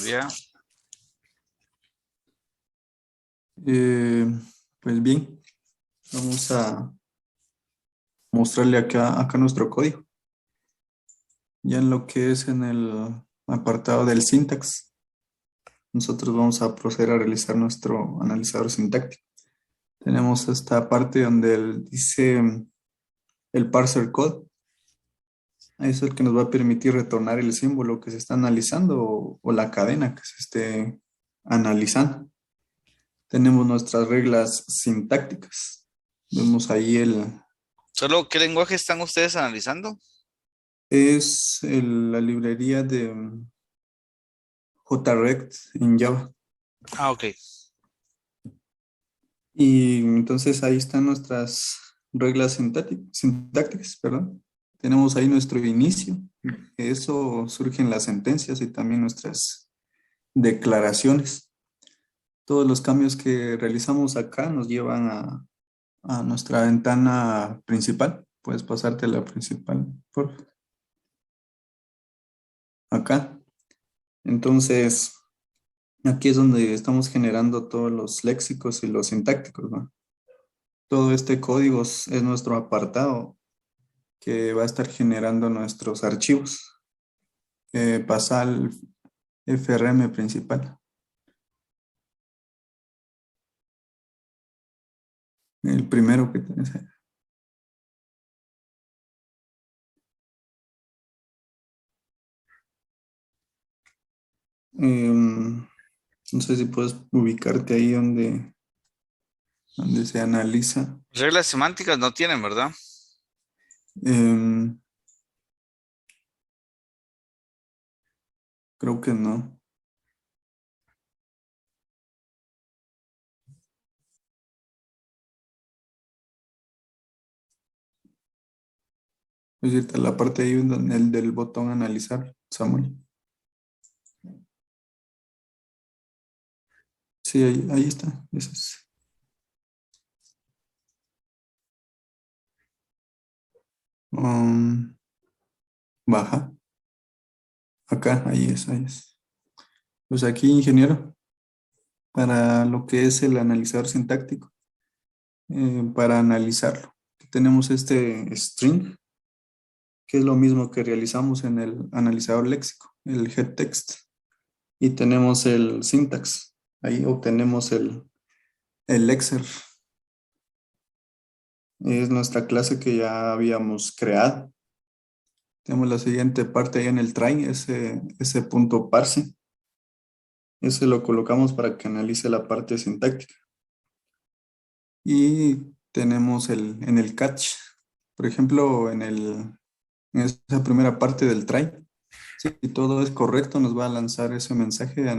Ya.
Eh, pues bien, vamos a mostrarle acá nuestro código. Ya en lo que es en el apartado del syntax, nosotros vamos a proceder a realizar nuestro analizador sintáctico. Tenemos esta parte donde dice el parser code. Es el que nos va a permitir retornar el símbolo que se está analizando o la cadena que se esté analizando. Tenemos nuestras reglas sintácticas. Vemos ahí
¿Solo qué lenguaje están ustedes analizando?
la librería de JRect en Java.
Ah, ok.
Y entonces ahí están nuestras reglas sintácticas, perdón. Tenemos ahí nuestro inicio. Eso surge en las sentencias y también nuestras declaraciones. Todos los cambios que realizamos acá nos llevan a nuestra ventana principal. Puedes pasarte la principal, por favor. Acá. Entonces, aquí es donde estamos generando todos los léxicos y los sintácticos, ¿no? Todo este código es nuestro apartado que va a estar generando nuestros archivos. Pasa al FRM principal. El primero que tienes ahí. No sé si puedes ubicarte ahí donde se analiza.
Reglas semánticas no tienen, ¿verdad?
Creo que no. Es decir, la parte ahí donde el del botón analizar, Samuel. Sí, ahí está. Ese es. Baja. Acá, ahí es, ahí es. Pues aquí, ingeniero, para lo que es el analizador sintáctico, para analizarlo, tenemos este string, que es lo mismo que realizamos en el analizador léxico, el getText, y tenemos el syntax. Ahí obtenemos el lexer. Es nuestra clase que ya habíamos creado. Tenemos la siguiente parte ahí en el try, ese punto parse. Ese lo colocamos para que analice la parte sintáctica. Y tenemos en el catch, por ejemplo, en esa primera parte del try, si todo es correcto, nos va a lanzar ese mensaje de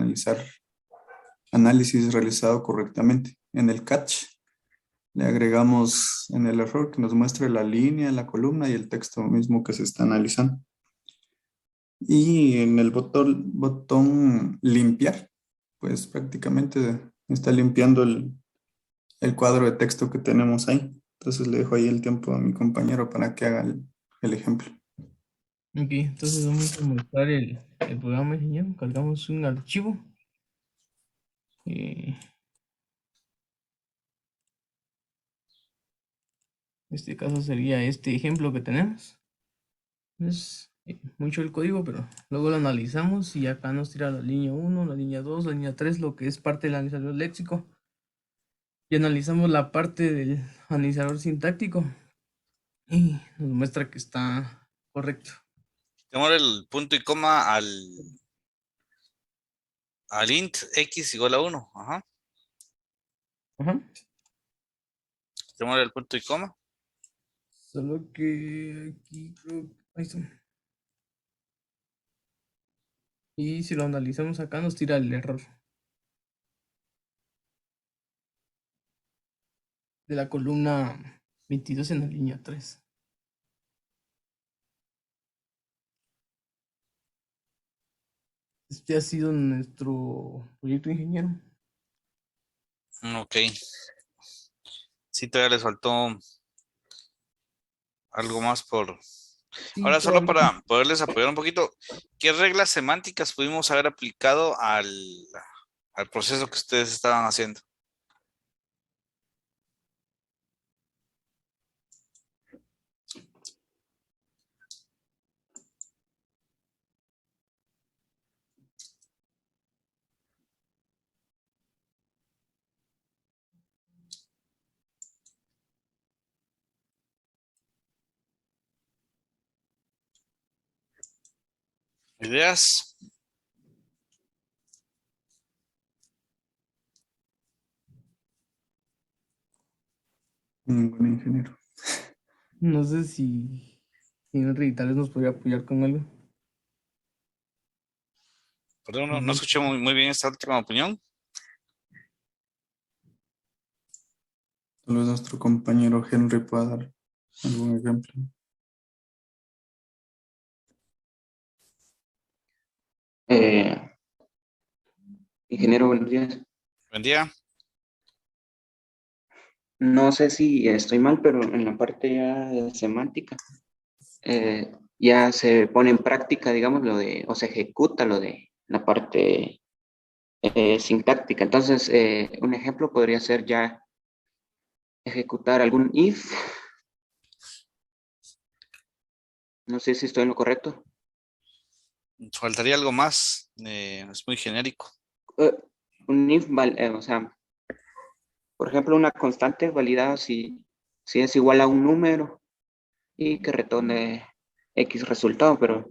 análisis realizado correctamente. En el catch le agregamos en el error que nos muestre la línea, la columna y el texto mismo que se está analizando. Y en el botón limpiar, pues prácticamente está limpiando el cuadro de texto que tenemos ahí. Entonces le dejo ahí el tiempo a mi compañero para que haga el ejemplo.
Ok, entonces vamos a mostrar el programa, ingeniero. Cargamos un archivo. En este caso sería este ejemplo que tenemos. Es mucho el código, pero luego lo analizamos y acá nos tira la línea 1, la línea 2, la línea 3, lo que es parte del analizador léxico. Y analizamos la parte del analizador sintáctico y nos muestra que está correcto.
Tenemos el punto y coma al int x igual a 1. Ajá.
Ajá.
Démosle el punto y coma.
Solo que aquí creo que... Ahí está. Y si lo analizamos acá nos tira el error de la columna 22 en la línea 3. Este ha sido nuestro proyecto, ingeniero.
Ok. Sí, todavía les faltó algo más por...
Sí,
Ahora, solo
todavía.
para poderles apoyar un poquito, ¿qué reglas semánticas pudimos haber aplicado al proceso que ustedes estaban haciendo? ¿Ideas?
Buen ingeniero.
No sé si Henry tal vez nos podría apoyar con algo.
Perdón, no escuché muy bien esta última opinión.
Tal vez nuestro compañero Henry pueda dar algún ejemplo.
Ingeniero, buenos días.
Buen día.
No sé si estoy mal, pero en la parte ya de semántica ya se pone en práctica, digamos, o se ejecuta lo de la parte sintáctica. Entonces, un ejemplo podría ser ya ejecutar algún if. No sé si estoy en lo correcto.
Faltaría algo más. Es muy genérico.
Un if, o sea, por ejemplo, una constante validada si es igual a un número y que retorne X resultado, pero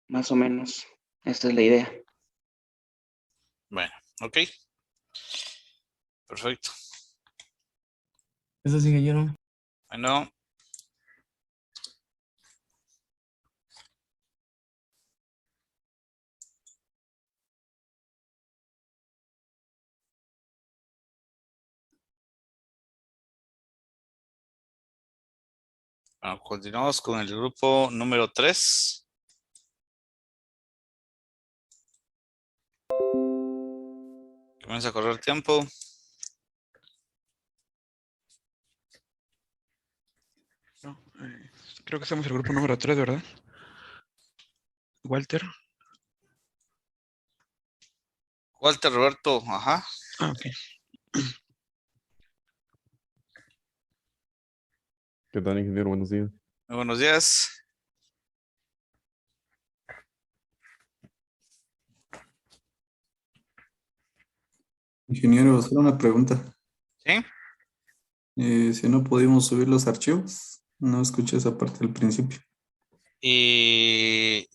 más o menos esta es la idea.
Bueno, ok. Perfecto.
Eso es, ingeniero.
Bueno. Bueno, continuamos con el grupo número 3. Comienza a correr el tiempo.
Creo que estamos en el grupo número 3, ¿verdad? Walter.
Walter Roberto, ajá.
Ah, ok.
¿Qué tal, ingeniero? Buenos días.
Muy buenos días.
Ingeniero, solo una pregunta.
Sí.
Si no pudimos subir los archivos, no escuché esa parte del principio.
Y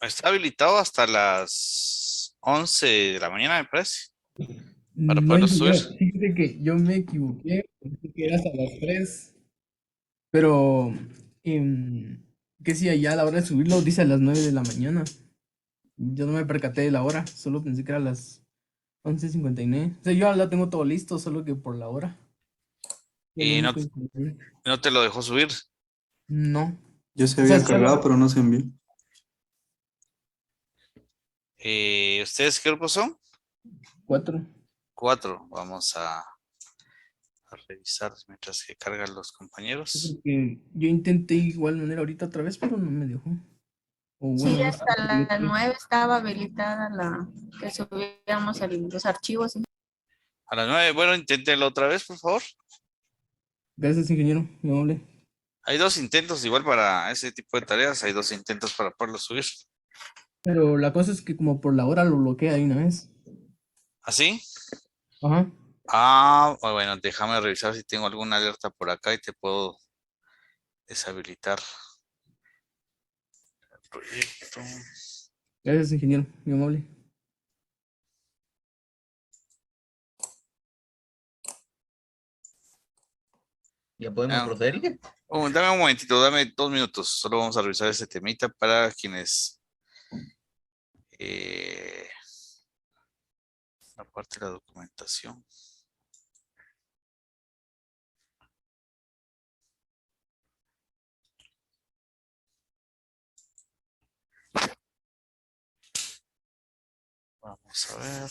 está habilitado hasta las 11 de la mañana, me parece, para
No,
poderlo subir.
ingeniero, fíjate que yo me equivoqué, pensé que era hasta las 3, pero que si allá a la hora de subirlo dice a las 9 de la mañana. Yo no me percaté de la hora, solo pensé que era las 11:59. O sea, yo la tengo todo listo, solo que por la hora.
Y no te lo dejó subir.
No.
Ya se había cargado, pero no se envió.
¿Ustedes qué grupo son?
4.
4. Vamos a revisar mientras que cargan los compañeros.
Porque yo intenté igual manera ahorita otra vez, pero no me dejó. O
Sí,
bueno,
hasta las 9 estaba habilitada la que subiéramos los archivos.
A las 9. Bueno, inténtenlo otra vez, por favor.
Gracias, ingeniero. Muy amable.
Hay 2 intentos igual para ese tipo de tareas. Hay 2 intentos para poderlo subir.
Pero la cosa es que como por la hora lo bloquea de una vez.
¿Así?
Ajá.
Ah, bueno, déjame revisar si tengo alguna alerta por acá y te puedo deshabilitar. Proyecto.
Gracias, ingeniero, muy amable.
¿Ya podemos proceder?
Dame un momentito, dame 2 minutos. Solo vamos a revisar ese temita para quienes... la parte de la documentación. Vamos a ver.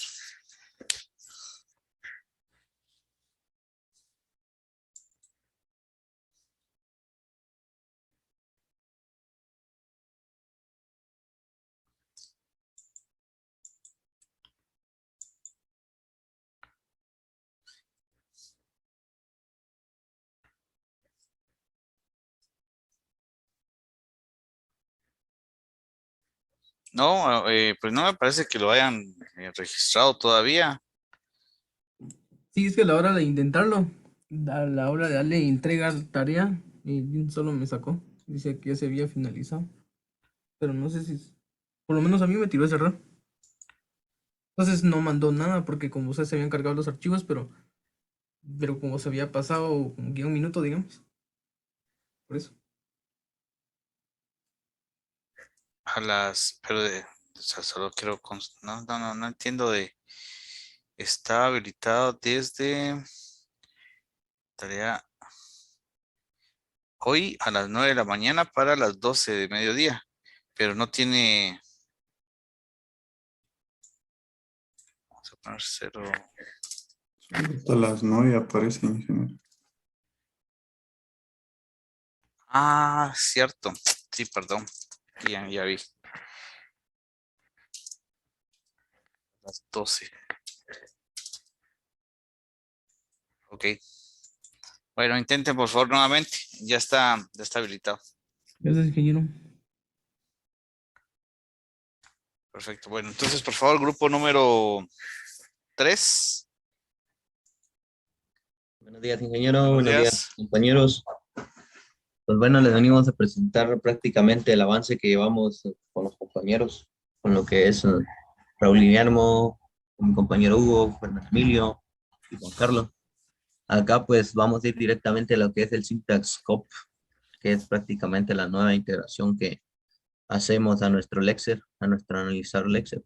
No, pues no me parece que lo hayan registrado todavía.
Sí, es que a la hora de intentarlo, a la hora de darle entregar tarea, solo me sacó. Dice que ya se había finalizado. Pero no sé si... Por lo menos a mí me tiró ese error. Entonces no mandó nada porque como ustedes se habían cargado los archivos, pero como se había pasado como que un minuto, digamos. Por eso.
Pero o sea, solo quiero, no entiendo de, está habilitado desde tarea hoy a las 9 de la mañana para las 12 de mediodía, pero no tiene, vamos a poner 0.
Hasta las 9 aparece, ingeniero.
Ah, cierto, sí, perdón, ya vi. Las 12. Ok. Bueno, intenten por favor nuevamente. Ya está habilitado.
Gracias, ingeniero.
Perfecto. Bueno, entonces por favor, grupo número 3.
Buenos días, ingeniero. Buenos días, compañeros. Pues bueno, les venimos a presentar prácticamente el avance que llevamos con los compañeros, con lo que es Raúl Guillermo, con mi compañero Hugo, Fernando Emilio y Juan Carlos. Acá pues vamos a ir directamente a lo que es el Syntax Scope, que es prácticamente la nueva integración que hacemos a nuestro Lexer, a nuestro analizar Lexer.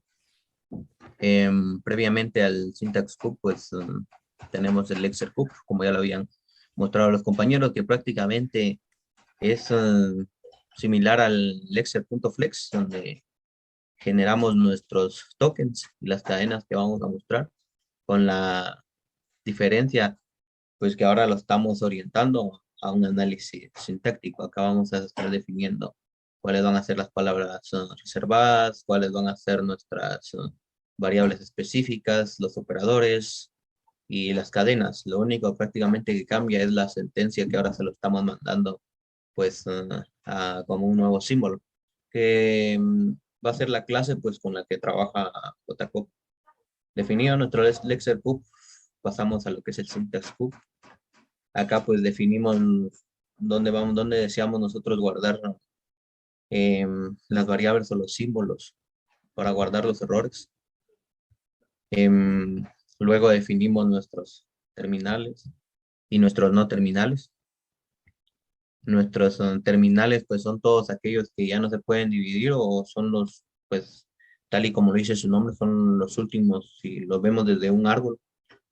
Previamente al Syntax Scope, pues tenemos el Lexer Scope, como ya lo habían mostrado los compañeros, que prácticamente es similar al Lexer.flex, donde generamos nuestros tokens y las cadenas que vamos a mostrar, con la diferencia pues que ahora lo estamos orientando a un análisis sintáctico. Acá vamos a estar definiendo cuáles van a ser las palabras reservadas, cuáles van a ser nuestras variables específicas, los operadores y las cadenas. Lo único prácticamente que cambia es la sentencia que ahora se lo estamos mandando pues como un nuevo símbolo, que va a ser la clase pues con la que trabaja JCOP. Definido nuestro Lexer Cup, pasamos a lo que es el Syntax Cup. Acá pues definimos dónde deseamos nosotros guardar las variables o los símbolos para guardar los errores. Luego definimos nuestros terminales y nuestros no terminales. Nuestros terminales pues son todos aquellos que ya no se pueden dividir o son los, pues tal y como lo dice su nombre, son los últimos, si los vemos desde un árbol,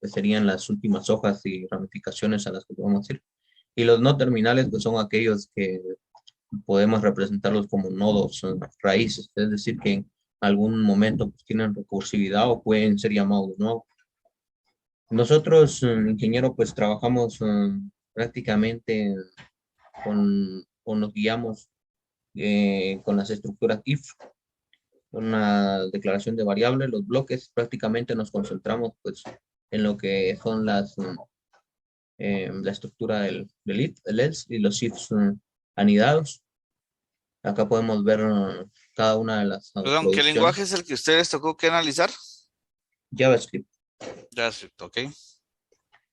pues serían las últimas hojas y ramificaciones a las que podemos ir. Y los no terminales pues son aquellos que podemos representarlos como nodos, son raíces, es decir, que en algún momento pues, tienen recursividad o pueden ser llamados nuevos. Nosotros, ingeniero, pues trabajamos prácticamente o nos guiamos con las estructuras if, una declaración de variables, los bloques, prácticamente nos concentramos pues en lo que son la estructura del if, el else y los ifs anidados. Acá podemos ver cada una de las
Perdón, ¿qué lenguaje es el que ustedes tocó que analizar?
JavaScript.
JavaScript, ok.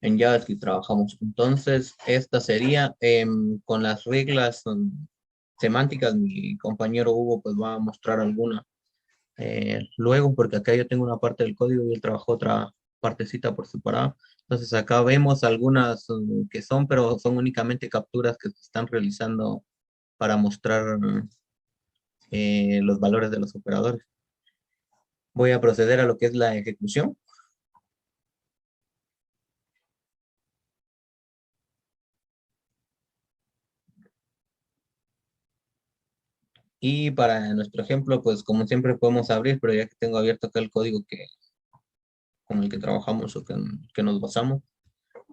En JavaScript trabajamos. Entonces, esta sería con las reglas semánticas, mi compañero Hugo pues va a mostrar alguna luego, porque acá yo tengo una parte del código y él trabajó otra partecita por separado. Entonces acá vemos algunas que son, pero son únicamente capturas que se están realizando para mostrar los valores de los operadores. Voy a proceder a lo que es la ejecución. Y para nuestro ejemplo, pues como siempre podemos abrir, pero ya que tengo abierto acá el código con el que trabajamos o que nos basamos,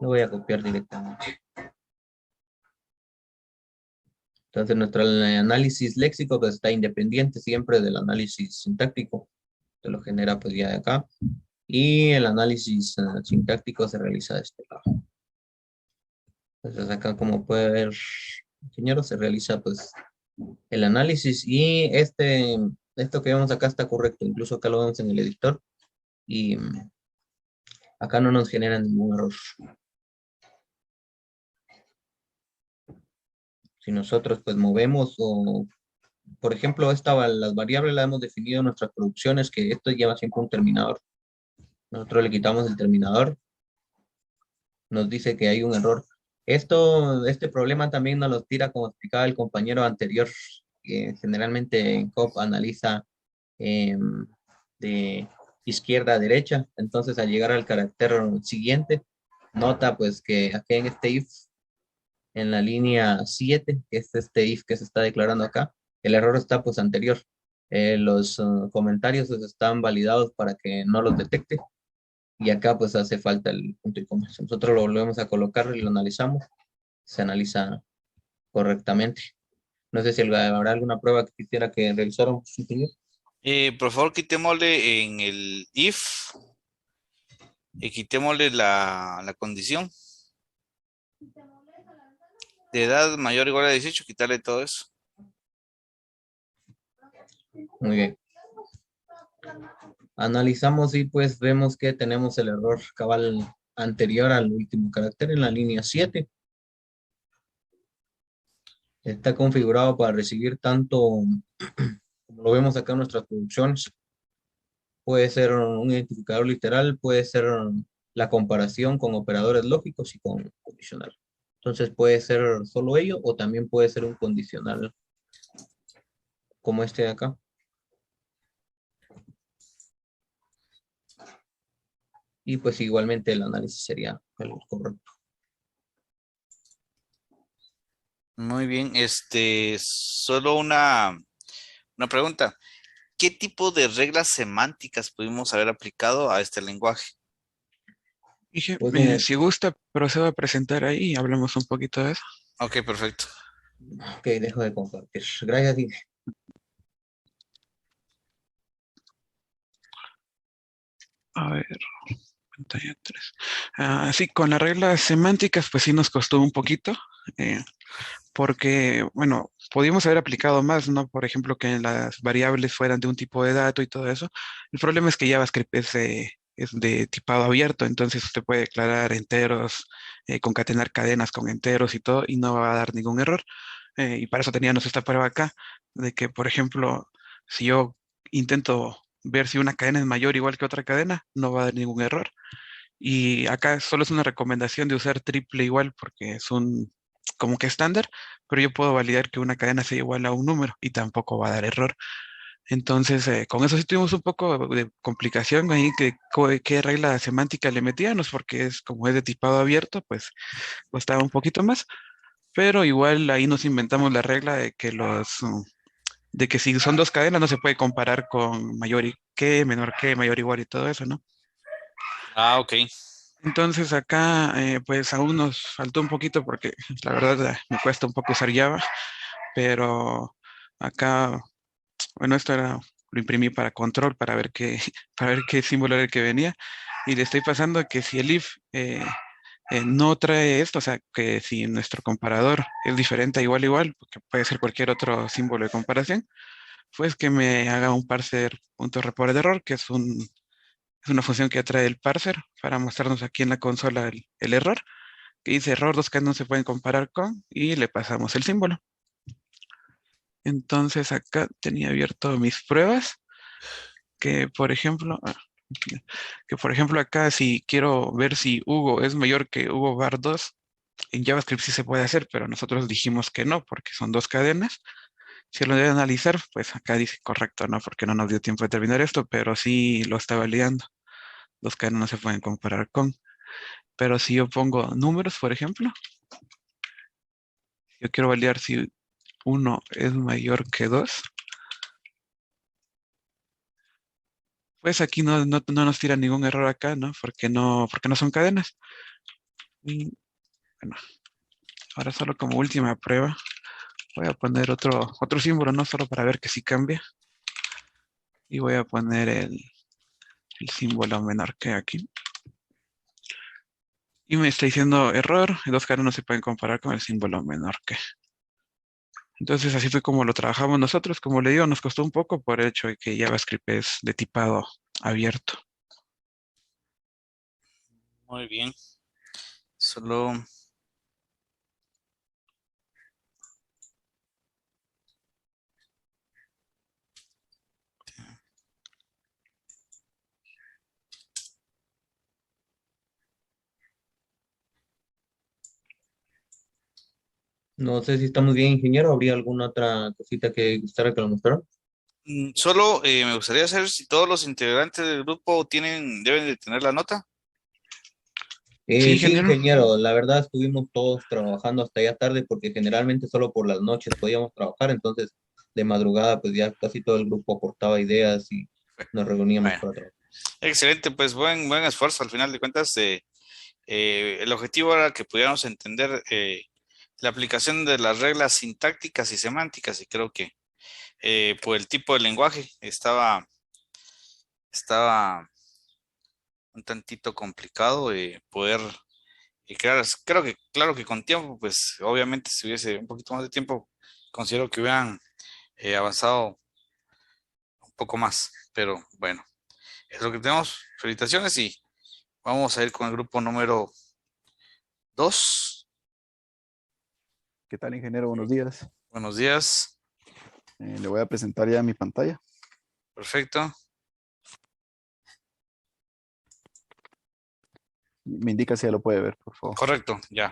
lo voy a copiar directamente. Entonces nuestro análisis léxico pues está independiente siempre del análisis sintáctico. Se lo genera pues ya de acá. Y el análisis sintáctico se realiza de este lado. Entonces acá como puede ver, ingeniero, se realiza pues el análisis y esto que vemos acá está correcto. Incluso acá lo vemos en el editor y acá no nos genera ningún error. Si nosotros pues movemos o, por ejemplo, las variables las hemos definido en nuestras producciones, que esto lleva siempre un terminador. Nosotros le quitamos el terminador, nos dice que hay un error. Este problema también nos lo tira, como explicaba el compañero anterior, que generalmente en COP analiza de izquierda a derecha. Entonces, al llegar al carácter siguiente, nota pues que aquí en este if, en la línea 7, que es este if que se está declarando acá, el error está pues anterior. Los comentarios pues, están validados para que no los detecte. Y acá pues hace falta el punto y coma. Nosotros lo volvemos a colocar y lo analizamos. Se analiza correctamente. No sé si habrá alguna prueba que quisiera que realizáramos.
Por favor, quitémosle en el if y quitémosle la condición. De edad mayor o igual a 18, quitarle todo eso.
Muy bien. Analizamos y pues vemos que tenemos el error cabal anterior al último carácter en la línea 7. Está configurado para recibir tanto, como lo vemos acá en nuestras producciones, puede ser un identificador literal, puede ser la comparación con operadores lógicos y con condicional. Entonces puede ser solo ello o también puede ser un condicional como este de acá. Y pues igualmente el análisis sería el correcto.
Muy bien, solo una pregunta. ¿Qué tipo de reglas semánticas pudimos haber aplicado a este lenguaje?
Dije,
Pues,
si gusta, procedo a presentar ahí y hablamos un poquito de eso.
Ok, perfecto.
Ok, dejo de compartir. Gracias, Dime.
A ver, pantalla 3. Sí, con las reglas semánticas, pues sí nos costó un poquito, porque, bueno, podíamos haber aplicado más, ¿no? Por ejemplo, que las variables fueran de un tipo de dato y todo eso. El problema es que JavaScript es de tipado abierto, entonces usted puede declarar enteros, concatenar cadenas con enteros y todo, y no va a dar ningún error. Y para eso teníamos esta prueba acá, de que, por ejemplo, si yo intento ver si una cadena es mayor o igual que otra cadena, no va a dar ningún error. Y acá solo es una recomendación de usar triple igual porque es un como que estándar, pero yo puedo validar que una cadena sea igual a un número y tampoco va a dar error. Entonces, con eso sí tuvimos un poco de complicación ahí, qué regla semántica le metíamos, porque como es de tipado abierto, pues costaba un poquito más, pero igual ahí nos inventamos la regla de que de que si son dos cadenas no se puede comparar con mayor y que, menor que, mayor igual y todo eso, ¿no?
Ah, ok.
Entonces acá pues aún nos faltó un poquito porque la verdad me cuesta un poco usar Java, pero acá, bueno, lo imprimí para control para ver para ver qué símbolo era el que venía y le estoy pasando que si el if no trae esto, o sea, que si nuestro comparador es diferente a igual, porque puede ser cualquier otro símbolo de comparación, pues que me haga un parser.report de error, que es una función que trae el parser para mostrarnos aquí en la consola el error, que dice error, dos cadenas no se pueden comparar con, y le pasamos el símbolo. Entonces acá tenía abierto mis pruebas, que por ejemplo, acá si quiero ver si Hugo es mayor que Hugo bar 2, en JavaScript sí se puede hacer, pero nosotros dijimos que no, porque son dos cadenas. Si lo debe analizar, pues acá dice correcto, ¿no? Porque no nos dio tiempo de terminar esto, pero sí lo está validando. Dos cadenas no se pueden comparar con. Pero si yo pongo números, por ejemplo, yo quiero validar si uno es mayor que 2, pues aquí no nos tira ningún error acá, ¿no? Porque no son cadenas. Y bueno, ahora solo como última prueba, voy a poner otro símbolo, no solo para ver que sí cambia. Y voy a poner el símbolo menor que aquí. Y me está diciendo error, y dos caras no se pueden comparar con el símbolo menor que. Entonces así fue como lo trabajamos nosotros. Como le digo, nos costó un poco por el hecho de que JavaScript es de tipado abierto.
Muy bien. Solo
No sé si está muy bien, ingeniero. ¿Habría alguna otra cosita que gustara que lo mostrara?
solo me gustaría saber si todos los integrantes del grupo deben de tener la nota.
Sí,
Sí,
ingeniero.
ingeniero, la verdad estuvimos todos trabajando hasta ya tarde porque generalmente solo por las noches podíamos trabajar, entonces de madrugada pues ya casi todo el grupo aportaba ideas y nos reuníamos
Bueno,
para trabajar.
excelente, pues buen esfuerzo. Al final de cuentas, el objetivo era que pudiéramos entender la aplicación de las reglas sintácticas y semánticas, y creo que por el tipo de lenguaje estaba un tantito complicado poder crear. Claro que con tiempo, pues obviamente si hubiese un poquito más de tiempo, considero que hubieran avanzado un poco más, pero bueno, es lo que tenemos. Felicitaciones y vamos a ir con el grupo número 2.
¿Qué tal, ingeniero? Buenos días.
Buenos días.
Le voy a presentar ya mi pantalla.
Perfecto.
Me indica si ya lo puede ver, por favor.
Correcto, ya.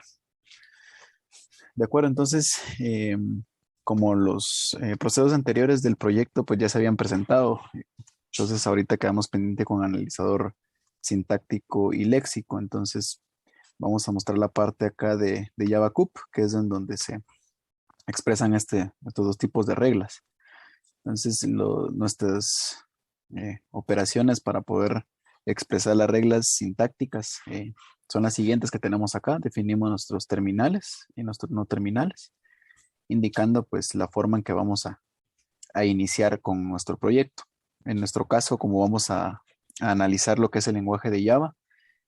De acuerdo, entonces, como los procesos anteriores del proyecto pues ya se habían presentado, entonces ahorita quedamos pendiente con analizador sintáctico y léxico. Entonces vamos a mostrar la parte acá de Java Cup, que es en donde se expresan estos dos tipos de reglas. Entonces nuestras operaciones para poder expresar las reglas sintácticas son las siguientes que tenemos acá. Definimos nuestros terminales y nuestros no terminales, indicando pues la forma en que vamos a iniciar con nuestro proyecto. En nuestro caso, como vamos a analizar lo que es el lenguaje de Java,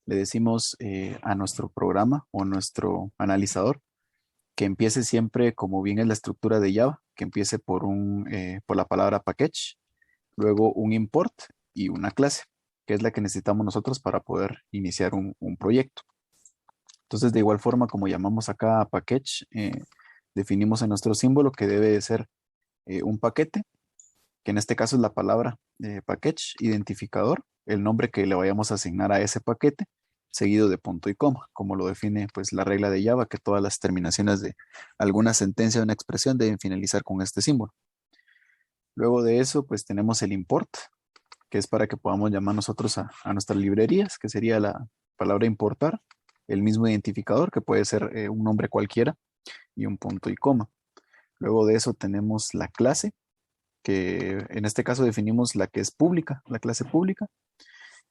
le decimos a nuestro programa o nuestro analizador que empiece siempre, como bien es la estructura de Java, que empiece por la palabra package, luego un import y una clase, que es la que necesitamos nosotros para poder iniciar un proyecto. Entonces, de igual forma, como llamamos acá a package, definimos en nuestro símbolo que debe de ser un paquete, que en este caso es la palabra package, identificador, el nombre que le vayamos a asignar a ese paquete, seguido de punto y coma, como lo define pues la regla de Java, que todas las terminaciones de alguna sentencia o una expresión deben finalizar con este símbolo. Luego de eso, pues tenemos el import, que es para que podamos llamar nosotros a nuestras librerías, que sería la palabra importar, el mismo identificador, que puede ser un nombre cualquiera, y un punto y coma. Luego de eso tenemos la clase, que en este caso definimos la que es pública, la clase pública,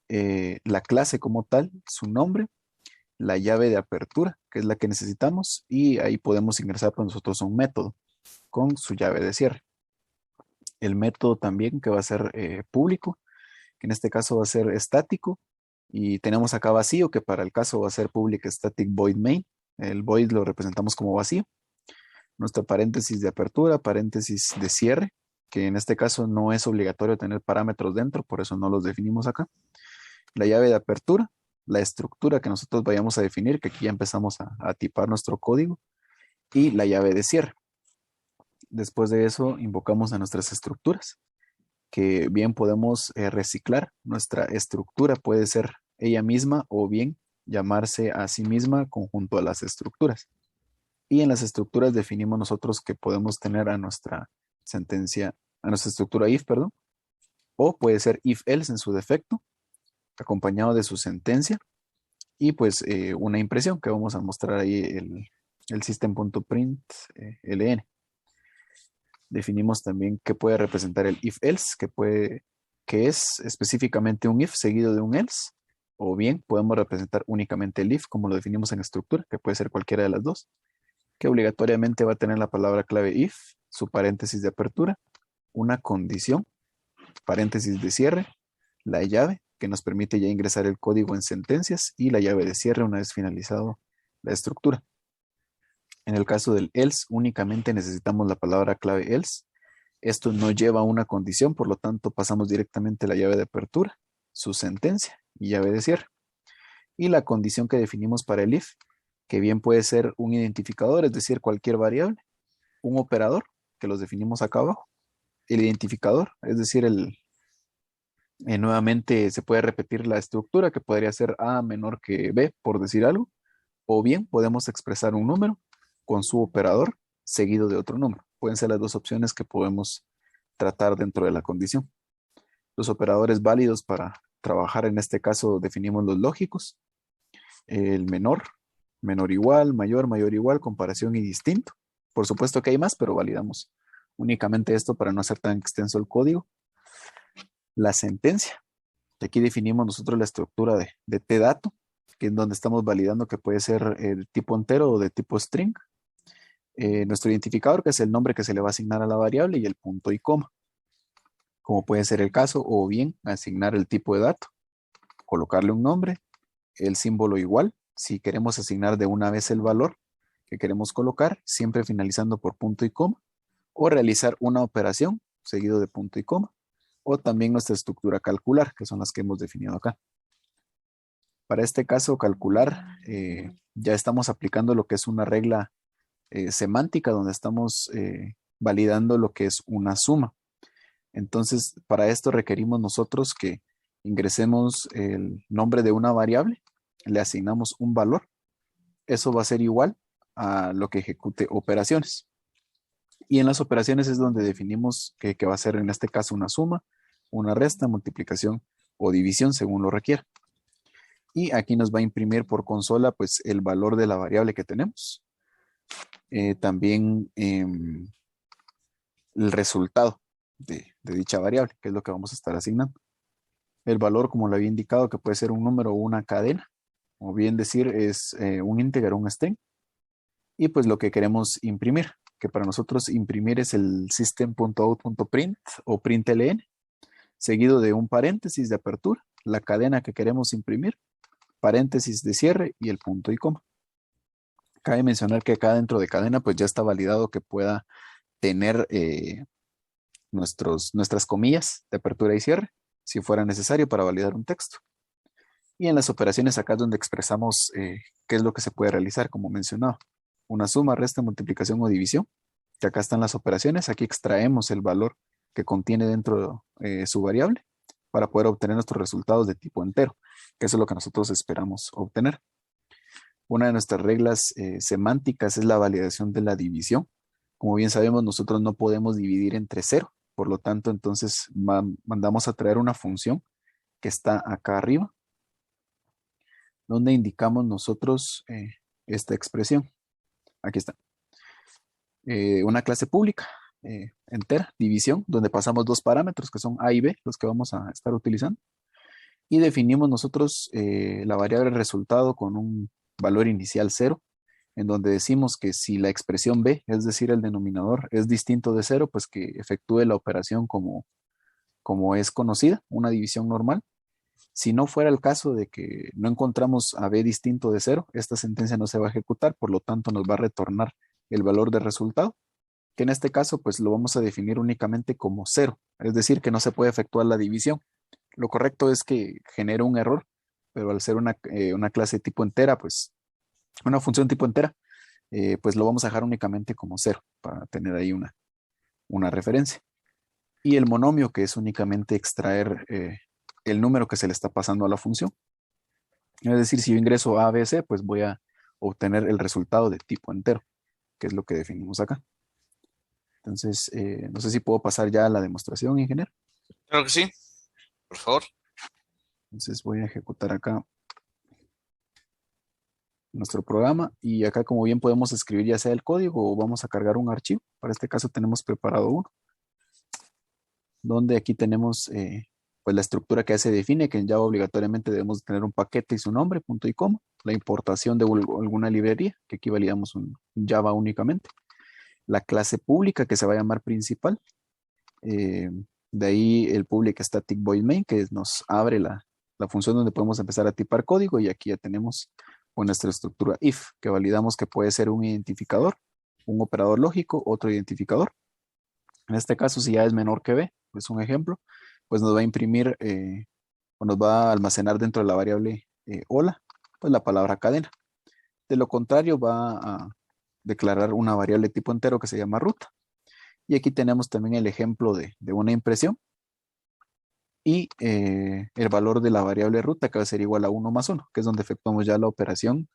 la clase como tal, su nombre, la llave de apertura, que es la que necesitamos, y ahí podemos ingresar para nosotros un método con su llave de cierre. El método también que va a ser público, que en este caso va a ser estático, y tenemos acá vacío, que para el caso va a ser public static void main. El void lo representamos como vacío. Nuestro paréntesis de apertura, paréntesis de cierre, que en este caso no es obligatorio tener parámetros dentro, por eso no los definimos acá. La llave de apertura, la estructura que nosotros vayamos a definir, que aquí ya empezamos a tipar nuestro código, y la llave de cierre. Después de eso, invocamos a nuestras estructuras, que bien podemos reciclar. Nuestra estructura puede ser ella misma o bien llamarse a sí misma conjunto a las estructuras. Y en las estructuras definimos nosotros que podemos tener a nuestra sentencia, a nuestra estructura if, perdón, o puede ser if else en su defecto, acompañado de su sentencia, y pues una impresión que vamos a mostrar ahí el system.print ln. Definimos también qué puede representar el if else, que es específicamente un if seguido de un else, o bien podemos representar únicamente el if, como lo definimos en estructura, que puede ser cualquiera de las dos, que obligatoriamente va a tener la palabra clave if, su paréntesis de apertura, una condición, paréntesis de cierre, la llave, que nos permite ya ingresar el código en sentencias, y la llave de cierre una vez finalizado la estructura. En el caso del else, únicamente necesitamos la palabra clave else. Esto no lleva una condición, por lo tanto pasamos directamente a la llave de apertura, su sentencia y llave de cierre. Y la condición que definimos para el if, que bien puede ser un identificador, es decir, cualquier variable, un operador, que los definimos acá abajo, el identificador, es decir, nuevamente se puede repetir la estructura, que podría ser A menor que B, por decir algo, o bien podemos expresar un número con su operador seguido de otro número. Pueden ser las dos opciones que podemos tratar dentro de la condición. Los operadores válidos para trabajar en este caso definimos los lógicos, el menor, menor igual, mayor, mayor igual, comparación y distinto. Por supuesto que hay más, pero validamos únicamente esto para no hacer tan extenso el código. La sentencia. Aquí definimos nosotros la estructura de tdato, que es donde estamos validando que puede ser de tipo entero o de tipo string. Nuestro identificador, que es el nombre que se le va a asignar a la variable, y el punto y coma, como puede ser el caso, o bien asignar el tipo de dato, colocarle un nombre, el símbolo igual, si queremos asignar de una vez el valor que queremos colocar, siempre finalizando por punto y coma, o realizar una operación seguido de punto y coma, o también nuestra estructura calcular, que son las que hemos definido acá. Para este caso, calcular, ya estamos aplicando lo que es una regla semántica, donde estamos validando lo que es una suma. Entonces, para esto requerimos nosotros que ingresemos el nombre de una variable, le asignamos un valor. Eso va a ser igual a lo que ejecute operaciones. Y en las operaciones es donde definimos que va a ser en este caso una suma, una resta, multiplicación o división según lo requiera. Y aquí nos va a imprimir por consola pues el valor de la variable que tenemos. También el resultado de dicha variable, que es lo que vamos a estar asignando. El valor, como lo había indicado, que puede ser un número o una cadena, o bien decir es un íntegro o un string. Y pues lo que queremos imprimir, que para nosotros imprimir es el system.out.print o println, seguido de un paréntesis de apertura, la cadena que queremos imprimir, paréntesis de cierre y el punto y coma. Cabe mencionar que acá dentro de cadena pues ya está validado que pueda tener nuestras comillas de apertura y cierre, si fuera necesario para validar un texto. Y en las operaciones acá es donde expresamos qué es lo que se puede realizar, como mencionaba. Una suma, resta, multiplicación o división, que acá están las operaciones. Aquí extraemos el valor que contiene dentro su variable para poder obtener nuestros resultados de tipo entero, que eso es lo que nosotros esperamos obtener. Una de nuestras reglas semánticas es la validación de la división. Como bien sabemos, nosotros no podemos dividir entre 0. Por lo tanto, entonces mandamos a traer una función que está acá arriba, donde indicamos nosotros esta expresión. Aquí está. Una clase pública entera, división, donde pasamos dos parámetros que son A y B, los que vamos a estar utilizando. Y definimos nosotros la variable resultado con un valor inicial 0, en donde decimos que si la expresión B, es decir, el denominador, es distinto de 0, pues que efectúe la operación como es conocida, una división normal. Si no fuera el caso de que no encontramos a B distinto de 0, esta sentencia no se va a ejecutar, por lo tanto nos va a retornar el valor de resultado, que en este caso pues lo vamos a definir únicamente como 0, es decir, que no se puede efectuar la división. Lo correcto es que genere un error, pero al ser una clase tipo entera, pues una función tipo entera, pues lo vamos a dejar únicamente como 0 para tener ahí una una referencia. Y el monomio, que es únicamente extraer el número que se le está pasando a la función. Es decir, si yo ingreso A, B, C, pues voy a obtener el resultado de tipo entero, que es lo que definimos acá. Entonces, no sé si puedo pasar ya a la demostración, ingeniero.
Claro que sí, por favor.
Entonces voy a ejecutar acá nuestro programa y acá como bien podemos escribir ya sea el código o vamos a cargar un archivo. Para este caso tenemos preparado uno, donde aquí tenemos pues la estructura que ya se define, que en Java obligatoriamente debemos tener un paquete y su nombre, punto y coma, la importación de alguna librería, que aquí validamos un Java únicamente, la clase pública que se va a llamar principal, de ahí el public static void main que nos abre la función donde podemos empezar a tipar código y aquí ya tenemos nuestra estructura if, que validamos que puede ser un identificador, un operador lógico, otro identificador. En este caso, si ya es menor que b, es un ejemplo, pues nos va a imprimir o nos va a almacenar dentro de la variable hola, pues la palabra cadena. De lo contrario, va a declarar una variable tipo entero que se llama ruta. Y aquí tenemos también el ejemplo de una impresión y el valor de la variable ruta que va a ser igual a 1 más 1, que es donde efectuamos ya la operación,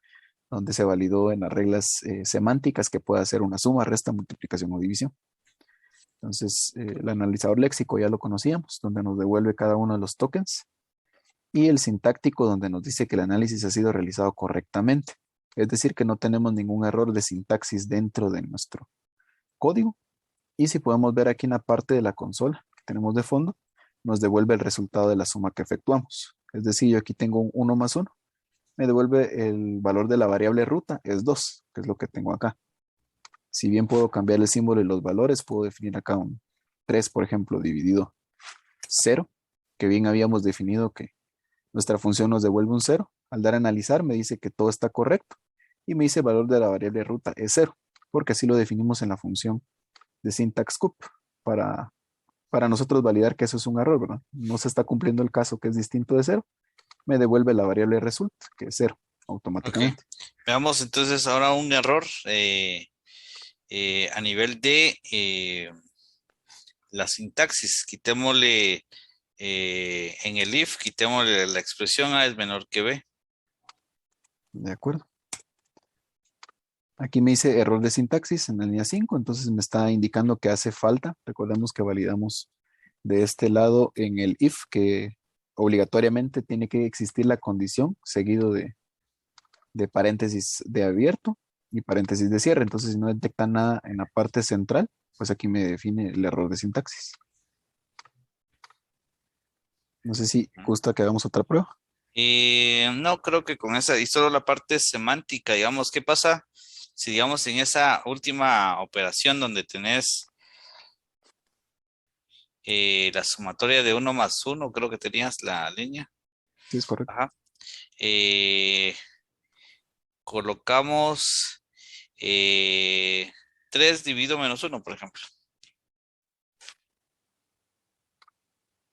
donde se validó en las reglas semánticas que puede hacer una suma, resta, multiplicación o división. Entonces, el analizador léxico ya lo conocíamos, donde nos devuelve cada uno de los tokens, y el sintáctico, donde nos dice que el análisis ha sido realizado correctamente. Es decir, que no tenemos ningún error de sintaxis dentro de nuestro código. Y si podemos ver aquí en la parte de la consola que tenemos de fondo, nos devuelve el resultado de la suma que efectuamos. Es decir, yo aquí tengo un 1 más 1. Me devuelve el valor de la variable ruta, es 2, que es lo que tengo acá. Si bien puedo cambiar el símbolo y los valores, puedo definir acá un 3, por ejemplo, dividido 0, que bien habíamos definido que nuestra función nos devuelve un 0. Al dar a analizar me dice que todo está correcto y me dice el valor de la variable ruta es 0, porque así lo definimos en la función de syntax cup para nosotros validar que eso es un error, ¿verdad? No se está cumpliendo el caso que es distinto de 0, me devuelve la variable result, que es 0, automáticamente.
Okay. Veamos entonces ahora un error a nivel de la sintaxis. Quitémosle en el if, quitémosle la expresión A es menor que B.
De acuerdo. Aquí me dice error de sintaxis en la línea 5, entonces me está indicando que hace falta. Recordemos que validamos de este lado en el if que obligatoriamente tiene que existir la condición seguido de paréntesis de abierto y paréntesis de cierre. Entonces, si no detecta nada en la parte central, pues aquí me define el error de sintaxis. No sé si gusta que hagamos otra prueba.
No, creo que con esa, y solo la parte semántica, digamos, ¿qué pasa si, digamos, en esa última operación donde tenés la sumatoria de 1 más 1, creo que tenías la línea?
Sí, es correcto.
Ajá. Colocamos 3 dividido menos 1, por ejemplo.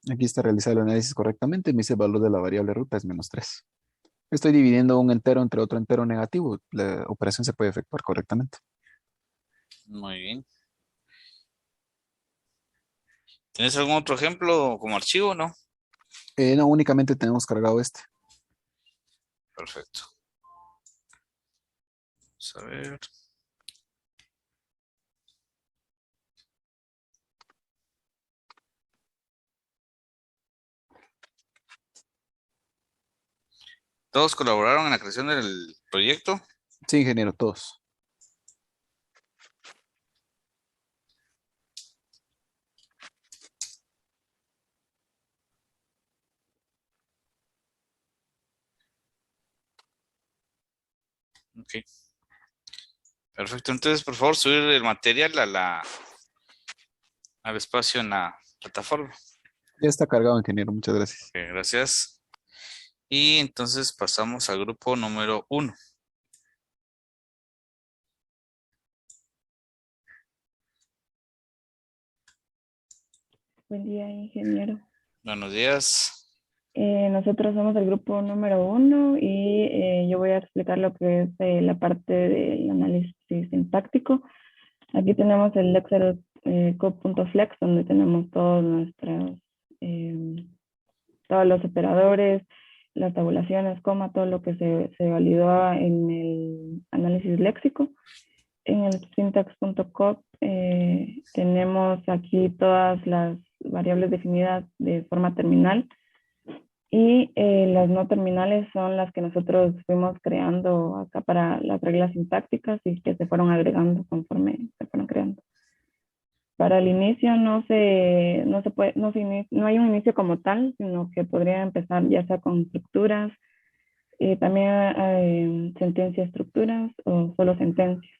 Aquí está realizado el análisis correctamente. Me dice el valor de la variable ruta es menos 3. Estoy dividiendo un entero entre otro entero negativo. La operación se puede efectuar correctamente.
Muy bien. ¿Tienes algún otro ejemplo como archivo, no?
No, únicamente tenemos cargado este.
Perfecto. Vamos a ver. ¿Todos colaboraron en la creación del proyecto?
Sí, ingeniero, todos.
Ok. Perfecto. Entonces, por favor, subir el material al espacio en la plataforma.
Ya está cargado, ingeniero. Muchas gracias.
Ok, gracias. Y entonces pasamos al grupo número 1.
Buen día, ingeniero.
Buenos días.
Nosotros somos el grupo número 1 y yo voy a explicar lo que es la parte del análisis sintáctico. Aquí tenemos el code.flex, donde tenemos todos los operadores, las tabulaciones, coma, todo lo que se validó en el análisis léxico. En el syntax.cop tenemos aquí todas las variables definidas de forma terminal, y las no terminales son las que nosotros fuimos creando acá para las reglas sintácticas y que se fueron agregando conforme se fueron creando. Para el inicio no hay un inicio como tal, sino que podría empezar ya sea con estructuras, también sentencias estructuras o solo sentencias.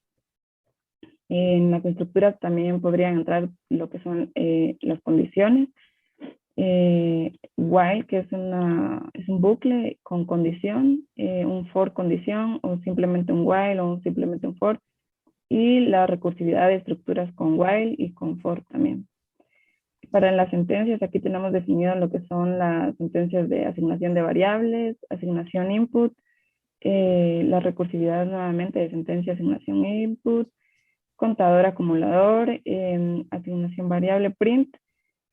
En las estructuras también podrían entrar lo que son las condiciones, while, que es un bucle con condición, un for condición, o simplemente un while o simplemente un for, y la recursividad de estructuras con while y con for también. Para las sentencias, aquí tenemos definido lo que son las sentencias de asignación de variables, asignación input, la recursividad nuevamente de sentencia, asignación input, contador acumulador, asignación variable print,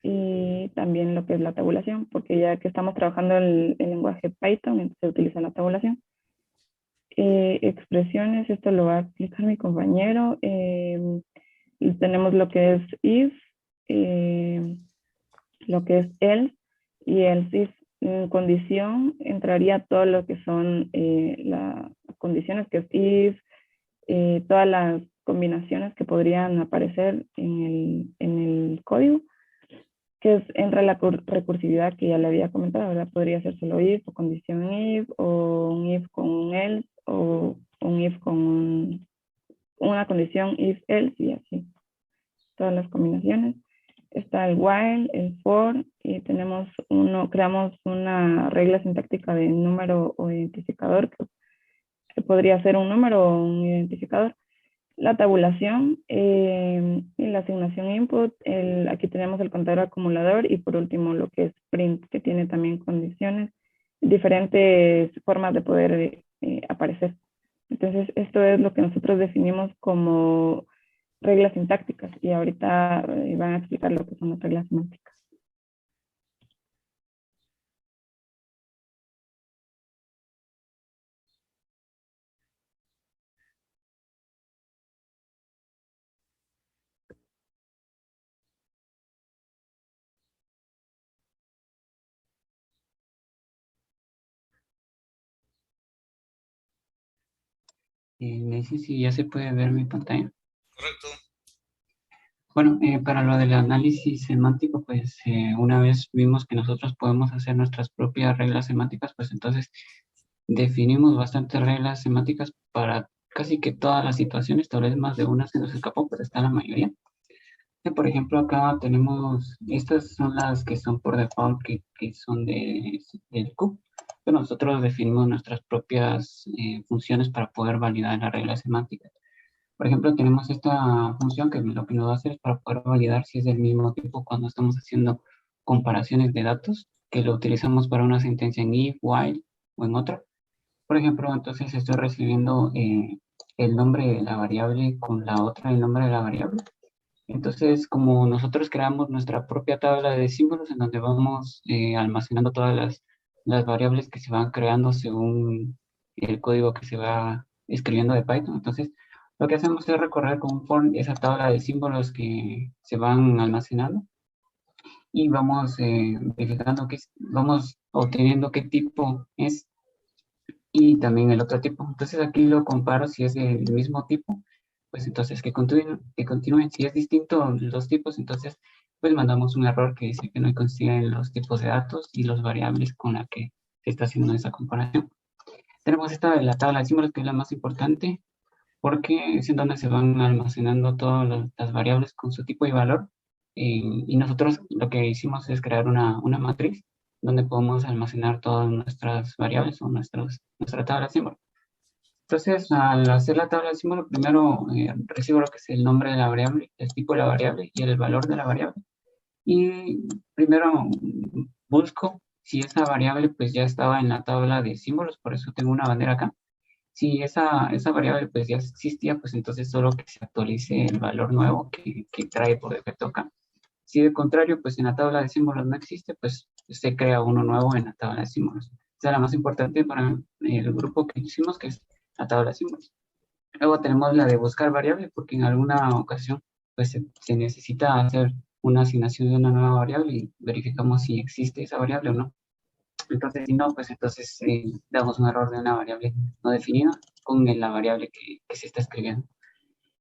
y también lo que es la tabulación, porque ya que estamos trabajando el lenguaje Python, entonces se utiliza la tabulación. Expresiones, esto lo va a explicar mi compañero. Tenemos lo que es if, lo que es else, y else if. En condición entraría todo lo que son las condiciones, que es if, todas las combinaciones que podrían aparecer en el código, que entra la recursividad que ya le había comentado, ¿verdad? Podría ser solo if o condición if, o un if con un else, o un if con una condición if else, y así. Todas las combinaciones. Está el while, el for, y creamos una regla sintáctica de número o identificador, que podría ser un número o un identificador. La tabulación y la asignación input, aquí tenemos el contador acumulador, y por último lo que es print, que tiene también condiciones, diferentes formas de poder aparecer. Entonces esto es lo que nosotros definimos como reglas sintácticas, y ahorita van a explicar lo que son las reglas semánticas.
No sé si ya se puede ver mi pantalla.
Correcto.
Bueno, para lo del análisis semántico, pues una vez vimos que nosotros podemos hacer nuestras propias reglas semánticas, pues entonces definimos bastantes reglas semánticas para casi que todas las situaciones. Tal vez más de una se nos escapó, pero está la mayoría. Por ejemplo, acá tenemos, estas son las que son por default, que son del CUP, pero nosotros definimos nuestras propias funciones para poder validar la regla semántica. Por ejemplo, tenemos esta función que lo que nos va a hacer es para poder validar si es del mismo tipo cuando estamos haciendo comparaciones de datos, que lo utilizamos para una sentencia en if, while o en otro. Por ejemplo, entonces estoy recibiendo el nombre de la variable con la otra, el nombre de la variable. Entonces, como nosotros creamos nuestra propia tabla de símbolos en donde vamos almacenando todas las variables que se van creando según el código que se va escribiendo de Python, entonces lo que hacemos es recorrer con un for esa tabla de símbolos que se van almacenando, y vamos verificando vamos obteniendo qué tipo es y también el otro tipo. Entonces aquí lo comparo si es del mismo tipo, pues entonces que continúen. Si es distinto los tipos, entonces pues mandamos un error que dice que no coinciden los tipos de datos y las variables con la que se está haciendo esa comparación. Tenemos esta de la tabla de símbolos, que es la más importante, porque es en donde se van almacenando todas las variables con su tipo y valor. Y nosotros lo que hicimos es crear una matriz donde podemos almacenar todas nuestras variables o nuestra tabla de símbolos. Entonces, al hacer la tabla de símbolos, primero recibo lo que es el nombre de la variable, el tipo de la variable y el valor de la variable. Y primero busco si esa variable pues ya estaba en la tabla de símbolos, por eso tengo una bandera acá. Si esa variable pues ya existía, pues entonces solo que se actualice el valor nuevo que trae por defecto acá. Si de contrario, pues en la tabla de símbolos no existe, pues se crea uno nuevo en la tabla de símbolos. Esa es la más importante para el grupo que hicimos, que es la tabla de símbolos. Luego tenemos la de buscar variable, porque en alguna ocasión pues se necesita hacer una asignación de una nueva variable y verificamos si existe esa variable o no. Entonces, si no, pues entonces damos un error de una variable no definida con la variable que se está escribiendo.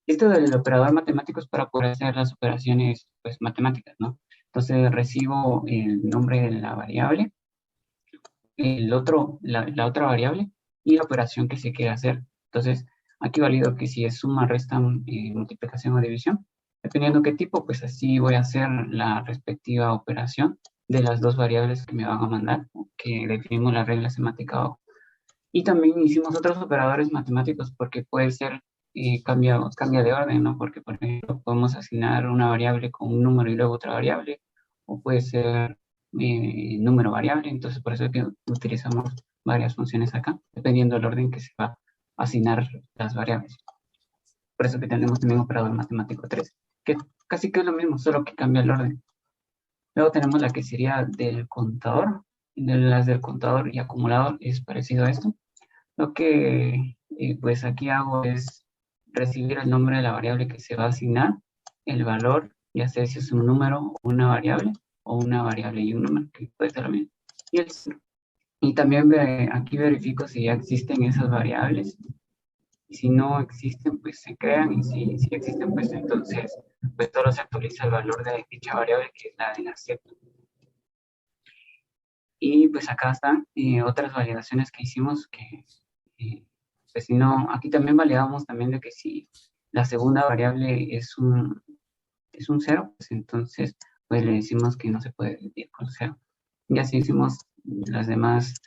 Esto del operador matemático es para poder hacer las operaciones pues, matemáticas, ¿no? Entonces recibo el nombre de la variable, la otra variable y la operación que se quiere hacer. Entonces, aquí valido que si es suma, resta, multiplicación o división, dependiendo qué tipo, pues así voy a hacer la respectiva operación de las dos variables que me van a mandar, que definimos la regla semántica abajo. Y también hicimos otros operadores matemáticos porque puede ser cambia de orden, ¿no? Porque, por ejemplo, podemos asignar una variable con un número y luego otra variable, o puede ser número variable, entonces por eso es que utilizamos varias funciones acá, dependiendo del orden que se va a asignar las variables. Por eso que tenemos también operador matemático 3, que casi que es lo mismo, solo que cambia el orden. Luego tenemos la que sería del contador. Las del contador y acumulador es parecido a esto. Lo que pues aquí hago es recibir el nombre de la variable que se va a asignar, el valor, ya sea si es un número o una variable, o una variable y un número, que puede ser lo mismo. Y también aquí verifico si ya existen esas variables. Y si no existen, pues se crean, y si existen, pues entonces pues solo se actualiza el valor de dicha variable, que es la del acepto. Y pues acá están otras validaciones que hicimos que pues si no, aquí también validamos también de que si la segunda variable es un 0, pues entonces pues le decimos que no se puede dividir por 0. Y así hicimos las demás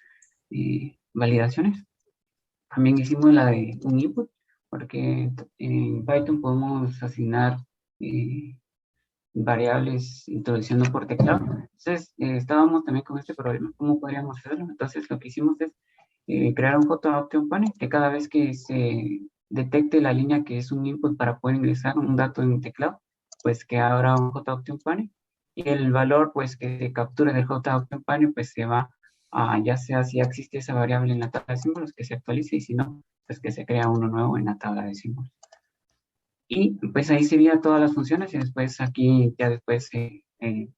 validaciones. También hicimos la de un input, porque en Python podemos asignar variables introduciendo por teclado. Entonces, estábamos también con este problema, ¿cómo podríamos hacerlo? Entonces, lo que hicimos es crear un JOption panel que cada vez que se detecte la línea que es un input para poder ingresar un dato en un teclado, pues que habrá un JOption panel y el valor pues que se capture del JOption panel pues se va a, ya sea si existe esa variable en la tabla de símbolos, que se actualice, y si no, pues que se crea uno nuevo en la tabla de símbolos. Y pues ahí se veían todas las funciones y después aquí ya después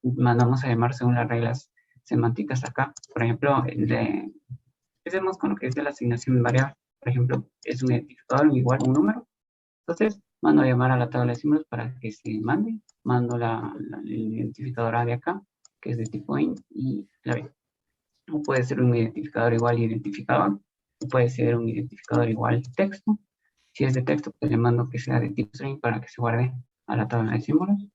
mandamos a llamar según las reglas semánticas acá. Por ejemplo, empecemos con lo que es de la asignación variable. Por ejemplo, es un identificador igual un número. Entonces, mando a llamar a la tabla de símbolos para que se mande. Mando el identificador A de acá, que es de tipo int, y la B. O puede ser un identificador igual identificador. O puede ser un identificador igual texto. Si es de texto, pues le mando que sea de tipo string para que se guarde a la tabla de símbolos.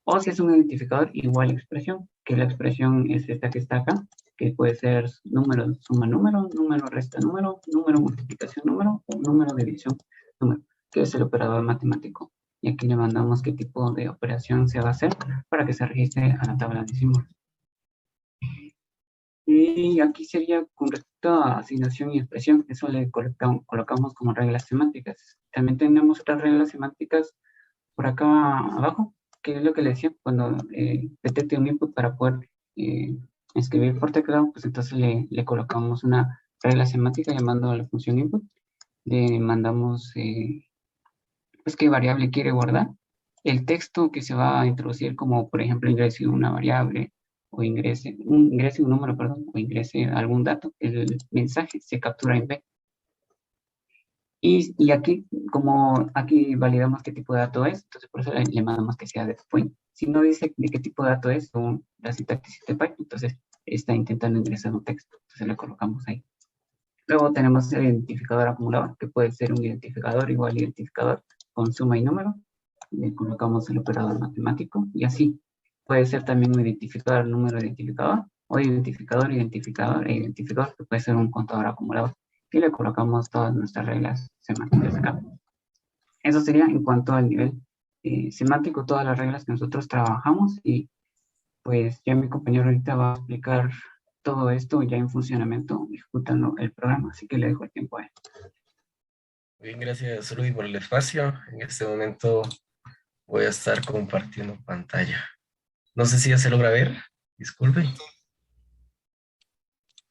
O si es un identificador igual expresión, que la expresión es esta que está acá, que puede ser número suma número, número resta número, número multiplicación número, o número división número, que es el operador matemático. Y aquí le mandamos qué tipo de operación se va a hacer para que se registre a la tabla de símbolos. Y aquí sería con respecto a asignación y expresión, eso le colocamos como reglas semánticas. También tenemos otras reglas semánticas por acá abajo, que es lo que le decía, cuando detecte un input para poder escribir por teclado, pues entonces le colocamos una regla semántica llamando a la función input, le mandamos pues qué variable quiere guardar, el texto que se va a introducir, como por ejemplo ingrese una variable, o ingrese un número, perdón, o ingrese algún dato, el mensaje se captura en B. Y aquí, como aquí validamos qué tipo de dato es, entonces por eso le mandamos que sea de point. Si no dice de qué tipo de dato es, según la sintaxis de Python, entonces está intentando ingresar un texto, entonces le colocamos ahí. Luego tenemos el identificador acumulador, que puede ser un identificador igual identificador con suma y número. Le colocamos el operador matemático y así. Puede ser también un identificador, número identificador, o identificador, identificador e identificador, que puede ser un contador acumulador. Y le colocamos todas nuestras reglas semánticas acá. Eso sería en cuanto al nivel semántico, todas las reglas que nosotros trabajamos, y pues ya mi compañero ahorita va a explicar todo esto ya en funcionamiento, ejecutando el programa, así que le dejo el tiempo a él.
Bien, gracias Rudy por el espacio. En este momento voy a estar compartiendo pantalla. No sé si ya se logra ver. Disculpe.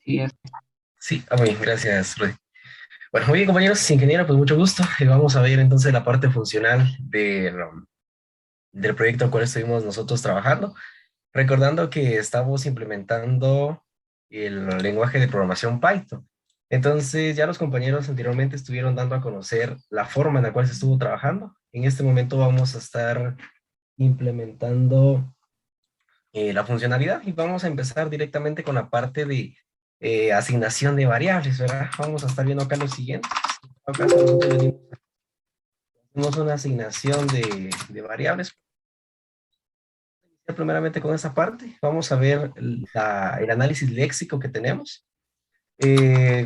Sí,
Sí, muy bien, gracias Rudy. Bueno, muy bien compañeros, ingeniero, pues mucho gusto. Vamos a ver entonces la parte funcional del proyecto al cual estuvimos nosotros trabajando. Recordando que estamos implementando el lenguaje de programación Python. Entonces, ya los compañeros anteriormente estuvieron dando a conocer la forma en la cual se estuvo trabajando. En este momento vamos a estar implementando la funcionalidad y vamos a empezar directamente con la parte de asignación de variables, ¿verdad? Vamos a estar viendo acá lo siguiente. Acá nosotros tenemos una asignación de variables. Primeramente con esta parte, vamos a ver el análisis léxico que tenemos.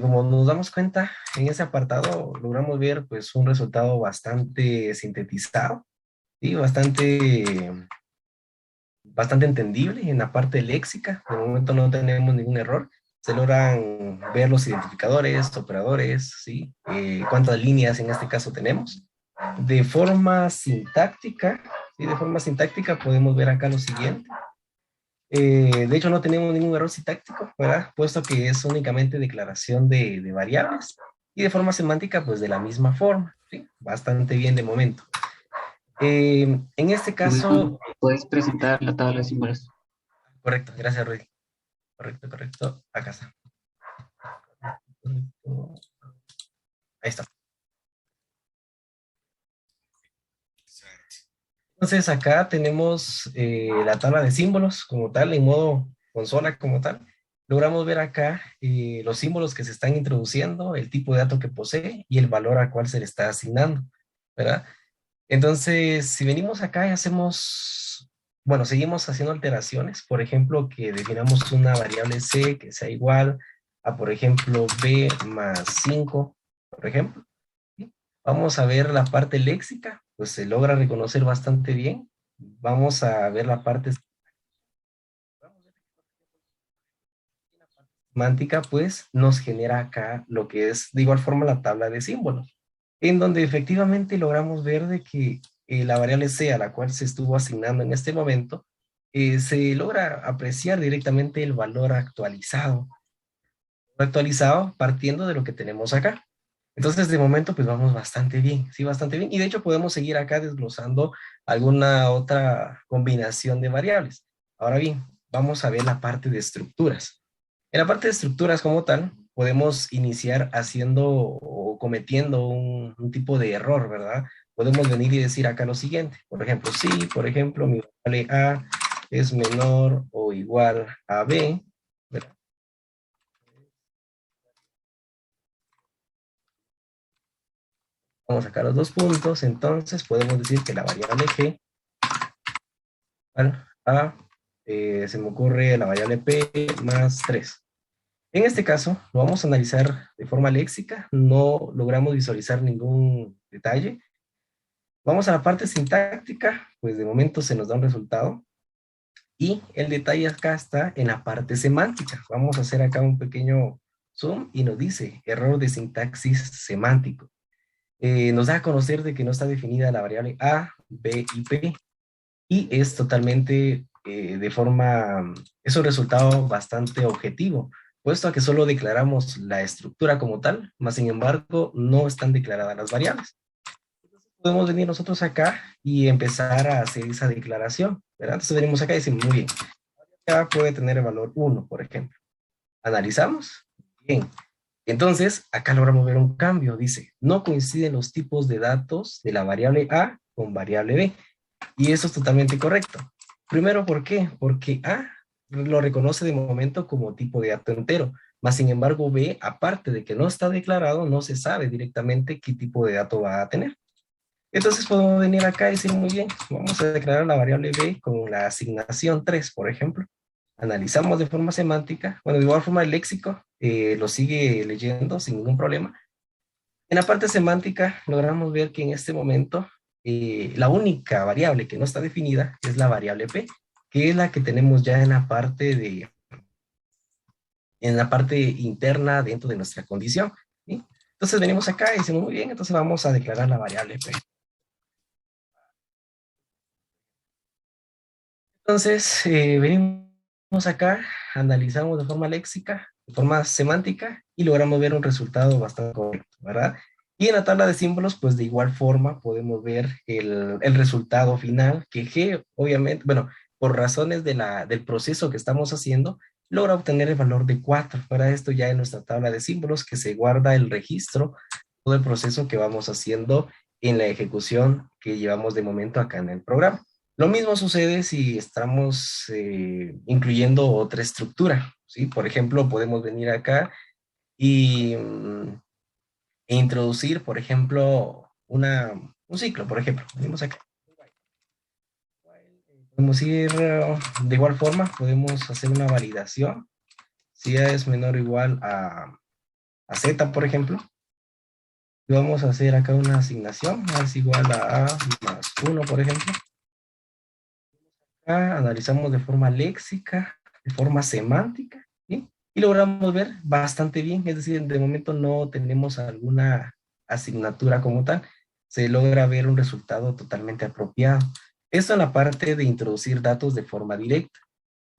Como nos damos cuenta, en ese apartado logramos ver pues un resultado bastante sintetizado, ¿sí? Bastante entendible en la parte léxica. De momento no tenemos ningún error. Se logran ver los identificadores, operadores, ¿sí? Cuántas líneas en este caso tenemos. De forma sintáctica, ¿sí? De forma sintáctica podemos ver acá lo siguiente. De hecho, no tenemos ningún error sintáctico, ¿verdad? Puesto que es únicamente declaración de variables. Y de forma semántica, pues de la misma forma, ¿sí? Bastante bien de momento. En este caso...
¿Puedes presentar la tabla de símbolos?
Correcto, gracias Rudy. Correcto. Acá está. Ahí está. Entonces acá tenemos la tabla de símbolos como tal, en modo consola como tal. Logramos ver acá los símbolos que se están introduciendo, el tipo de dato que posee y el valor al cual se le está asignando, ¿verdad? Entonces, si venimos acá y hacemos, bueno, seguimos haciendo alteraciones, por ejemplo, que definamos una variable c que sea igual a, por ejemplo, b más 5, por ejemplo. ¿Sí? Vamos a ver la parte léxica, pues se logra reconocer bastante bien. Vamos a ver la parte semántica, pues nos genera acá lo que es de igual forma la tabla de símbolos, en donde efectivamente logramos ver de que la variable c a la cual se estuvo asignando en este momento, se logra apreciar directamente el valor actualizado partiendo de lo que tenemos acá. Entonces, de momento, pues vamos bastante bien, sí, bastante bien. Y de hecho, podemos seguir acá desglosando alguna otra combinación de variables. Ahora bien, vamos a ver la parte de estructuras. En la parte de estructuras como tal, podemos iniciar haciendo o cometiendo un tipo de error, ¿verdad? Podemos venir y decir acá lo siguiente. Por ejemplo, si, por ejemplo, mi variable A es menor o igual a B, ¿verdad? Vamos a sacar los dos puntos, entonces podemos decir que la variable G a, se me ocurre la variable P más 3. En este caso, lo vamos a analizar de forma léxica, no logramos visualizar ningún detalle. Vamos a la parte sintáctica, pues de momento se nos da un resultado. Y el detalle acá está en la parte semántica. Vamos a hacer acá un pequeño zoom y nos dice error de sintaxis semántico. Nos da a conocer de que no está definida la variable A, B y P. Y es totalmente es un resultado bastante objetivo, puesto a que solo declaramos la estructura como tal, más sin embargo no están declaradas las variables. Entonces podemos venir nosotros acá y empezar a hacer esa declaración, ¿verdad? Entonces venimos acá y decimos, muy bien, acá puede tener el valor 1, por ejemplo. Analizamos, bien. Entonces, acá logramos ver un cambio, dice, no coinciden los tipos de datos de la variable A con variable B. Y eso es totalmente correcto. Primero, ¿por qué? Porque A lo reconoce de momento como tipo de dato entero, más sin embargo B, aparte de que no está declarado, no se sabe directamente qué tipo de dato va a tener. Entonces podemos venir acá y decir, muy bien, vamos a declarar la variable B con la asignación 3, por ejemplo. Analizamos de forma semántica, bueno, de igual forma el léxico lo sigue leyendo sin ningún problema. En la parte semántica logramos ver que en este momento la única variable que no está definida es la variable P, que es la que tenemos ya en la parte interna dentro de nuestra condición, ¿sí? Entonces venimos acá y decimos, muy bien, entonces vamos a declarar la variable P. Entonces, venimos acá, analizamos de forma léxica, de forma semántica, y logramos ver un resultado bastante correcto, ¿verdad? Y en la tabla de símbolos, pues de igual forma podemos ver el resultado final, que G, obviamente, bueno, por razones del proceso que estamos haciendo, logra obtener el valor de 4. Para esto ya en nuestra tabla de símbolos, que se guarda el registro, todo el proceso que vamos haciendo en la ejecución que llevamos de momento acá en el programa. Lo mismo sucede si estamos incluyendo otra estructura, ¿sí? Por ejemplo, podemos venir acá y e introducir, por ejemplo, un ciclo, por ejemplo. Venimos acá. Podemos ir de igual forma, podemos hacer una validación. Si A es menor o igual a Z, por ejemplo. Y vamos a hacer acá una asignación. A es igual a más 1, por ejemplo. Analizamos de forma léxica, de forma semántica, ¿sí? Y logramos ver bastante bien, es decir, de momento no tenemos alguna asignatura como tal, se logra ver un resultado totalmente apropiado. Esto en la parte de introducir datos de forma directa.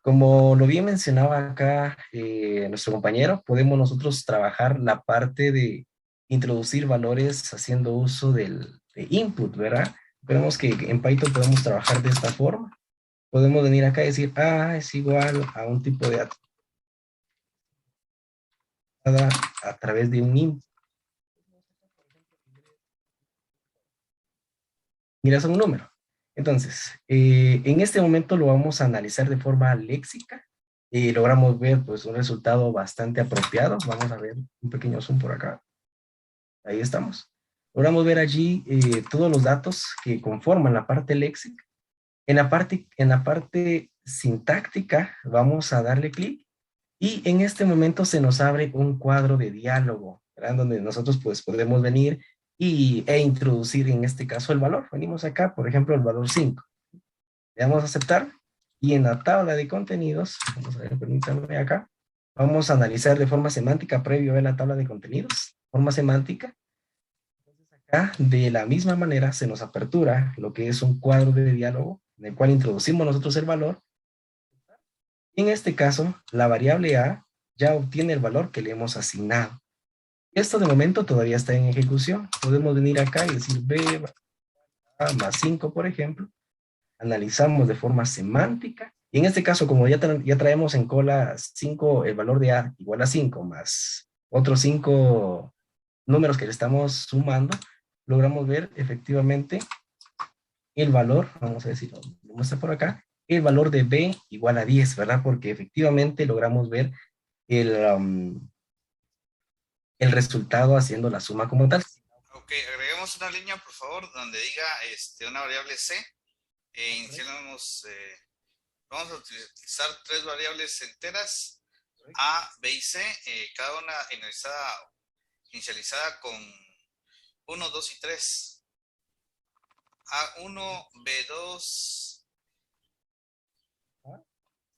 Como lo bien mencionaba acá nuestro compañero, podemos nosotros trabajar la parte de introducir valores haciendo uso de input, ¿verdad? Vemos que en Python podemos trabajar de esta forma. Podemos venir acá y decir, A es igual a un tipo de dato a través de un input. Miras un número. Entonces, en este momento lo vamos a analizar de forma léxica y logramos ver pues un resultado bastante apropiado. Vamos a ver un pequeño zoom por acá. Ahí estamos. Logramos ver allí todos los datos que conforman la parte léxica. En la parte sintáctica vamos a darle clic y en este momento se nos abre un cuadro de diálogo, ¿verdad? Donde nosotros pues podemos venir e introducir en este caso el valor. Venimos acá, por ejemplo, el valor 5. Le damos a aceptar y en la tabla de contenidos, vamos a ver, permítanme acá, vamos a analizar de forma semántica previo a la tabla de contenidos, forma semántica. Acá, de la misma manera, se nos apertura lo que es un cuadro de diálogo en el cual introducimos nosotros el valor. En este caso, la variable A ya obtiene el valor que le hemos asignado. Esto de momento todavía está en ejecución. Podemos venir acá y decir B A más 5, por ejemplo. Analizamos de forma semántica. Y en este caso, como ya traemos en cola 5, el valor de A igual a 5 más otros 5 números que le estamos sumando, logramos ver efectivamente el valor, vamos a decir, lo muestra por acá, el valor de B igual a 10, ¿verdad? Porque efectivamente logramos ver el resultado haciendo la suma como tal.
Ok, agreguemos una línea, por favor, donde diga una variable C. Vamos a utilizar 3 variables enteras, A, B y C, cada una inicializada con 1, 2 y 3. A1, B2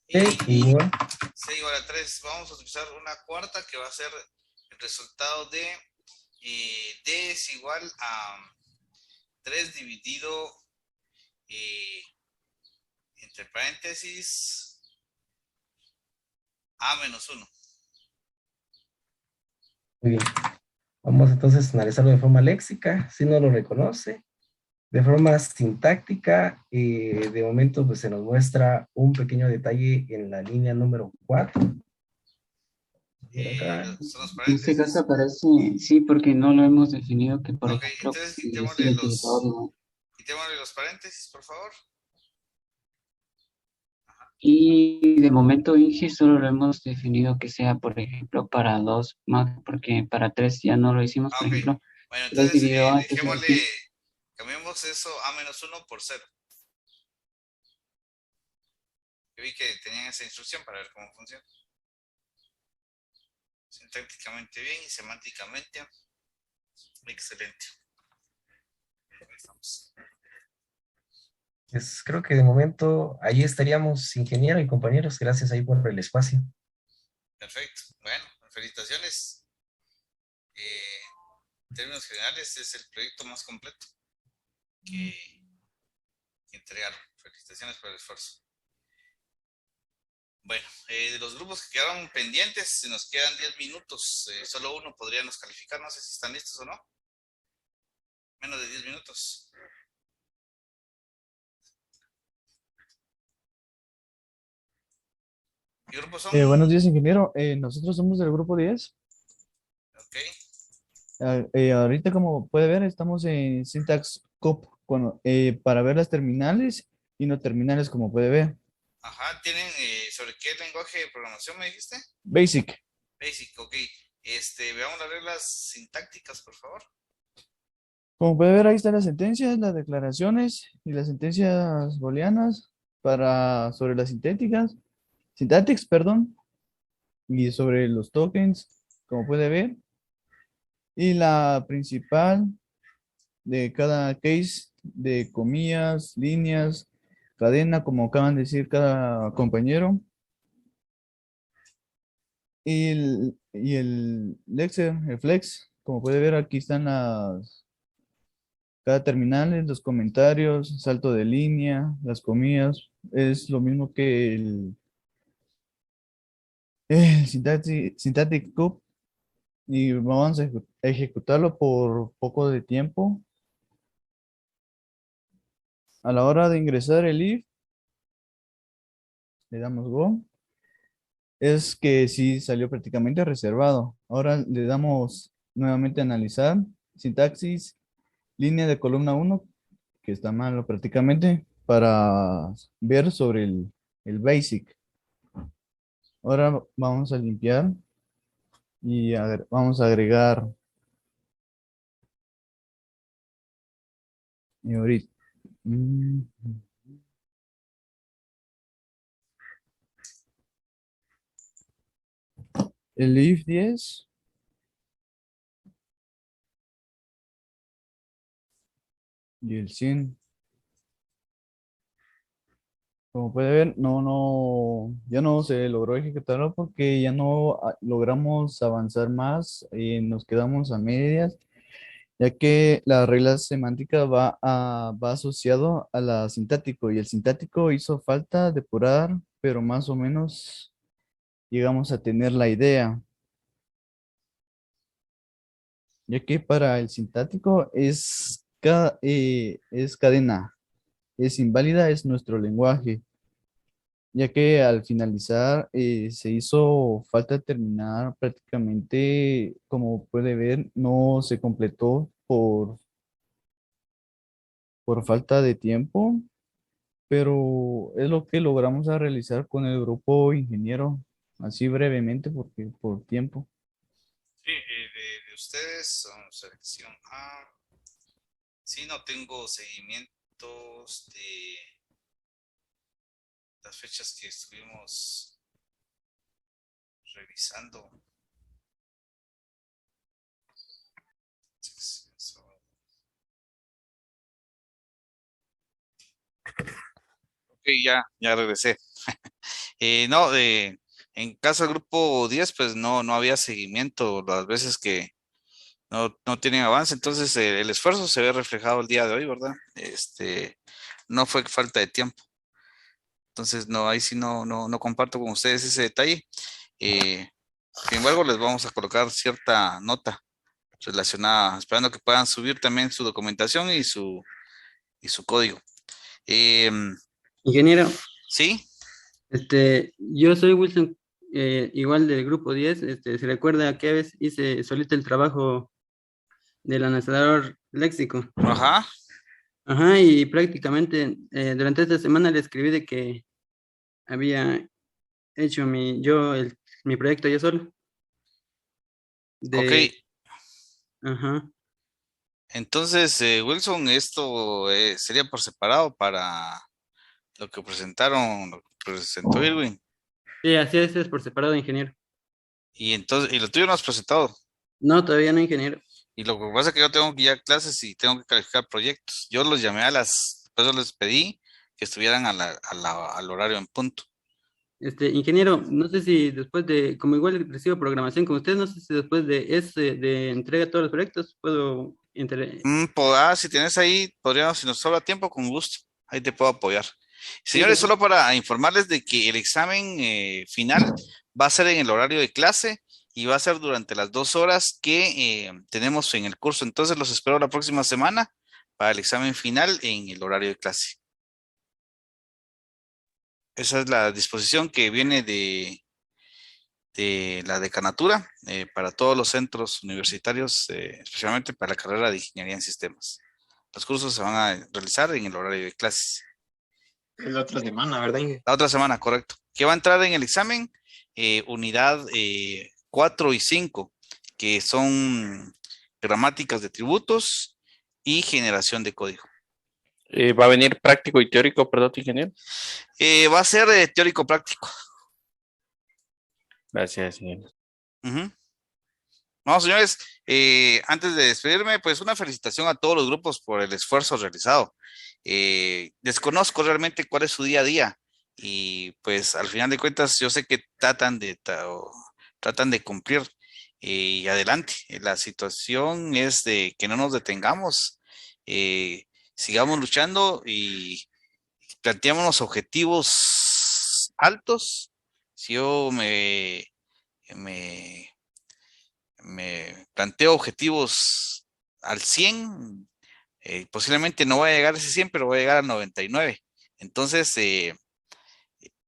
y C igual a 3. Vamos a utilizar una cuarta que va a ser el resultado de D es igual a 3 dividido entre paréntesis A menos 1.
Muy bien. Vamos entonces a analizarlo de forma léxica, si no lo reconoce. De forma sintáctica, de momento pues se nos muestra un pequeño detalle en la línea número 4.
En este caso aparece, sí, porque no lo hemos definido, que por ejemplo,
Entonces quitémosle los paréntesis, por favor.
Y de momento Inge solo lo hemos definido que sea, por ejemplo, para 2 más, porque para 3 ya no lo hicimos, por ejemplo.
Bueno,
3
entonces
dividido a,
cambiemos eso A menos 1 por 0. Yo vi que tenían esa instrucción para ver cómo funciona. Sintácticamente bien y semánticamente excelente. Ahí estamos.
Pues creo que de momento ahí estaríamos, ingeniero y compañeros. Gracias ahí por el espacio.
Perfecto. Bueno, felicitaciones. En términos generales, es el proyecto más completo que entregaron. Felicitaciones por el esfuerzo. Bueno, de los grupos que quedaron pendientes, nos quedan 10 minutos. Solo uno podría nos calificar. No sé si están listos o no. Menos de 10 minutos. ¿Qué grupos son?
Buenos días, ingeniero. Nosotros somos del grupo 10.
Ok.
Ahorita, como puede ver, estamos en Syntax COP para ver las terminales y no terminales, como puede ver.
Ajá, ¿tienen sobre qué lenguaje de programación me dijiste?
Basic.
Basic, ok. Veamos las reglas sintácticas, por favor.
Como puede ver, ahí están las sentencias, las declaraciones y las sentencias booleanas sobre las syntastics, perdón, y sobre los tokens, como puede ver. Y la principal de cada case de comillas, líneas, cadena, como acaban de decir cada compañero. Y el Lexer, el Flex, como puede ver, aquí están cada terminal, los comentarios, salto de línea, las comillas. Es lo mismo que el Syntactic Cube. Y vamos a ejecutarlo por poco de tiempo. A la hora de ingresar el if, le damos go. Es que sí salió prácticamente reservado. Ahora le damos nuevamente analizar. Sintaxis, línea de columna 1, que está malo prácticamente, para ver sobre el basic. Ahora vamos a limpiar y vamos a agregar. Y ahorita. El if 10. Y el 100. Como puede ver, ya no se logró ejecutarlo porque ya no logramos avanzar más y nos quedamos a medias, ya que la regla semántica va asociado a la sintático y el sintático hizo falta depurar, pero más o menos llegamos a tener la idea. Ya que para el sintático es cadena, es inválida, es nuestro lenguaje, ya que al finalizar se hizo falta terminar prácticamente, como puede ver, no se completó por falta de tiempo, pero es lo que logramos a realizar con el grupo ingeniero, así brevemente porque por tiempo.
Sí, de ustedes son selección A. Sí, no tengo seguimientos de las fechas que estuvimos revisando. Ok, ya regresé. No, en caso del grupo 10, pues no había seguimiento las veces que no tienen avance, entonces el esfuerzo se ve reflejado el día de hoy, ¿verdad? No fue falta de tiempo. Entonces, no, ahí sí no comparto con ustedes ese detalle. Sin embargo, les vamos a colocar cierta nota relacionada, esperando que puedan subir también su documentación y su código.
Ingeniero.
Sí.
Yo soy Wilson, igual del grupo 10. ¿Se recuerda que a veces hice solito el trabajo del analizador léxico?
Ajá.
Ajá, y prácticamente durante esta semana le escribí de que había hecho mi proyecto yo solo.
Ok.
Ajá.
Entonces, Wilson, esto sería por separado para lo que presentó Irwin.
Sí, así es por separado, ingeniero.
Y entonces, ¿y lo tuyo no has presentado?
No, todavía no, ingeniero.
Y lo que pasa es que yo tengo que ir a clases y tengo que calificar proyectos. Yo los llamé por eso les pedí que estuvieran al horario en punto.
Ingeniero, no sé si después de, como igual recibo programación con usted, no sé si después de de entrega de todos los proyectos, puedo
Si tienes ahí, podríamos, si nos sobra tiempo, con gusto, ahí te puedo apoyar. Señores, solo para informarles de que el examen final va a ser en el horario de clase y va a ser durante las 2 horas que tenemos en el curso. Entonces los espero la próxima semana para el examen final en el horario de clase. Esa es la disposición que viene de la decanatura para todos los centros universitarios, especialmente para la carrera de Ingeniería en Sistemas. Los cursos se van a realizar en el horario de clases.
Es la otra semana, ¿verdad, Inge?
La otra semana, correcto. ¿Qué va a entrar en el examen? Unidad 4 y 5, que son gramáticas de tributos y generación de código.
¿Va a venir práctico y teórico, perdón, ingeniero?
Va a ser teórico práctico.
Gracias, ingeniero.
Vamos, señores, antes de despedirme, pues una felicitación a todos los grupos por el esfuerzo realizado. Desconozco realmente cuál es su día a día y pues al final de cuentas yo sé que tratan de cumplir y adelante. La situación es de que no nos detengamos, sigamos luchando y planteémonos objetivos altos. Si yo me planteo objetivos al 100, posiblemente no voy a llegar a ese 100, pero voy a llegar al 99. Entonces,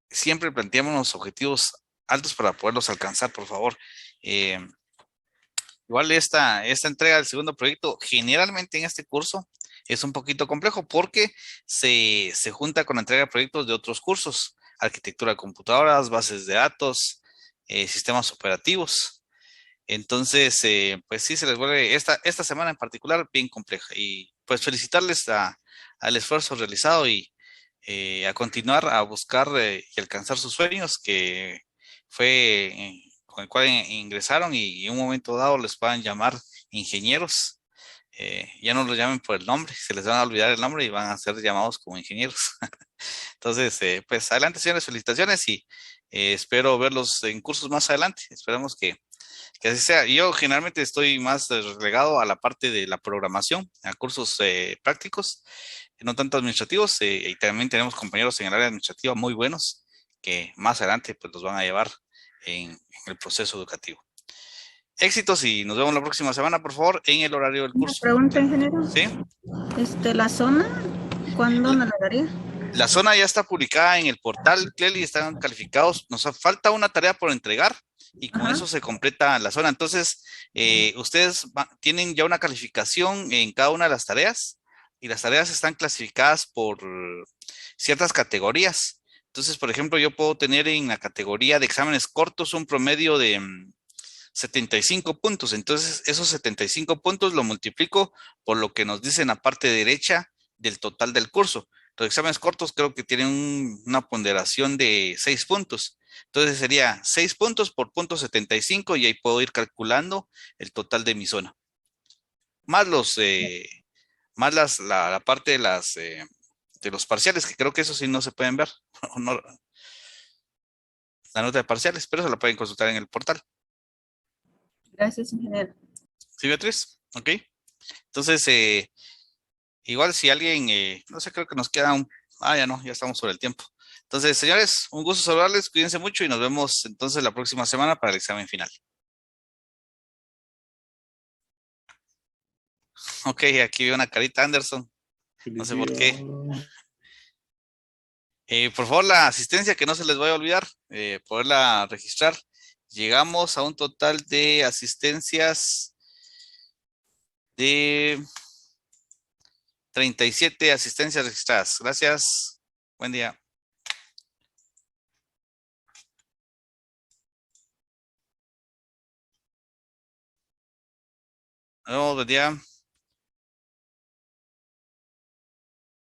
siempre planteémonos objetivos altos para poderlos alcanzar, por favor. Igual esta entrega del segundo proyecto, generalmente en este curso, es un poquito complejo porque se junta con la entrega de proyectos de otros cursos, arquitectura de computadoras, bases de datos, sistemas operativos. Entonces, pues sí, se les vuelve esta semana en particular bien compleja y pues felicitarles al esfuerzo realizado y a continuar a buscar y alcanzar sus sueños, que fue con el cual ingresaron y en un momento dado les puedan llamar ingenieros. Ya no los llamen por el nombre, se les van a olvidar el nombre y van a ser llamados como ingenieros. Entonces, pues adelante, señores, felicitaciones y espero verlos en cursos más adelante. Esperemos que así sea. Yo generalmente estoy más relegado a la parte de la programación, a cursos prácticos, no tanto administrativos, y también tenemos compañeros en el área administrativa muy buenos que más adelante pues los van a llevar en el proceso educativo. Éxitos y nos vemos la próxima semana, por favor, en el horario del curso.
Pregunta, ingeniero.
¿Sí?
La zona, ¿cuándo nos la daría?
La zona ya está publicada en el portal, Cleli, están calificados. Nos falta una tarea por entregar y con eso se completa la zona. Entonces, ustedes tienen ya una calificación en cada una de las tareas y las tareas están clasificadas por ciertas categorías. Entonces, por ejemplo, yo puedo tener en la categoría de exámenes cortos un promedio de 75 puntos. Entonces, esos 75 puntos lo multiplico por lo que nos dice en la parte derecha del total del curso. Los exámenes cortos creo que tienen una ponderación de 6 puntos. Entonces sería 6 puntos por punto 75 y ahí puedo ir calculando el total de mi zona. Más la parte de los parciales, que creo que eso sí no se pueden ver. No, la nota de parciales, pero eso la pueden consultar en el portal.
Gracias, ingeniero.
¿Sí, Beatriz? Ok. Entonces, igual si alguien, no sé, creo que nos queda ya no, ya estamos sobre el tiempo. Entonces, señores, un gusto saludarles, cuídense mucho y nos vemos entonces la próxima semana para el examen final. Ok, aquí veo una carita, Anderson. No sé por qué. Por favor, la asistencia, que no se les vaya a olvidar, poderla registrar. Llegamos a un total de asistencias de 37 asistencias registradas. Gracias. Buen día. Nos vemos, buen día.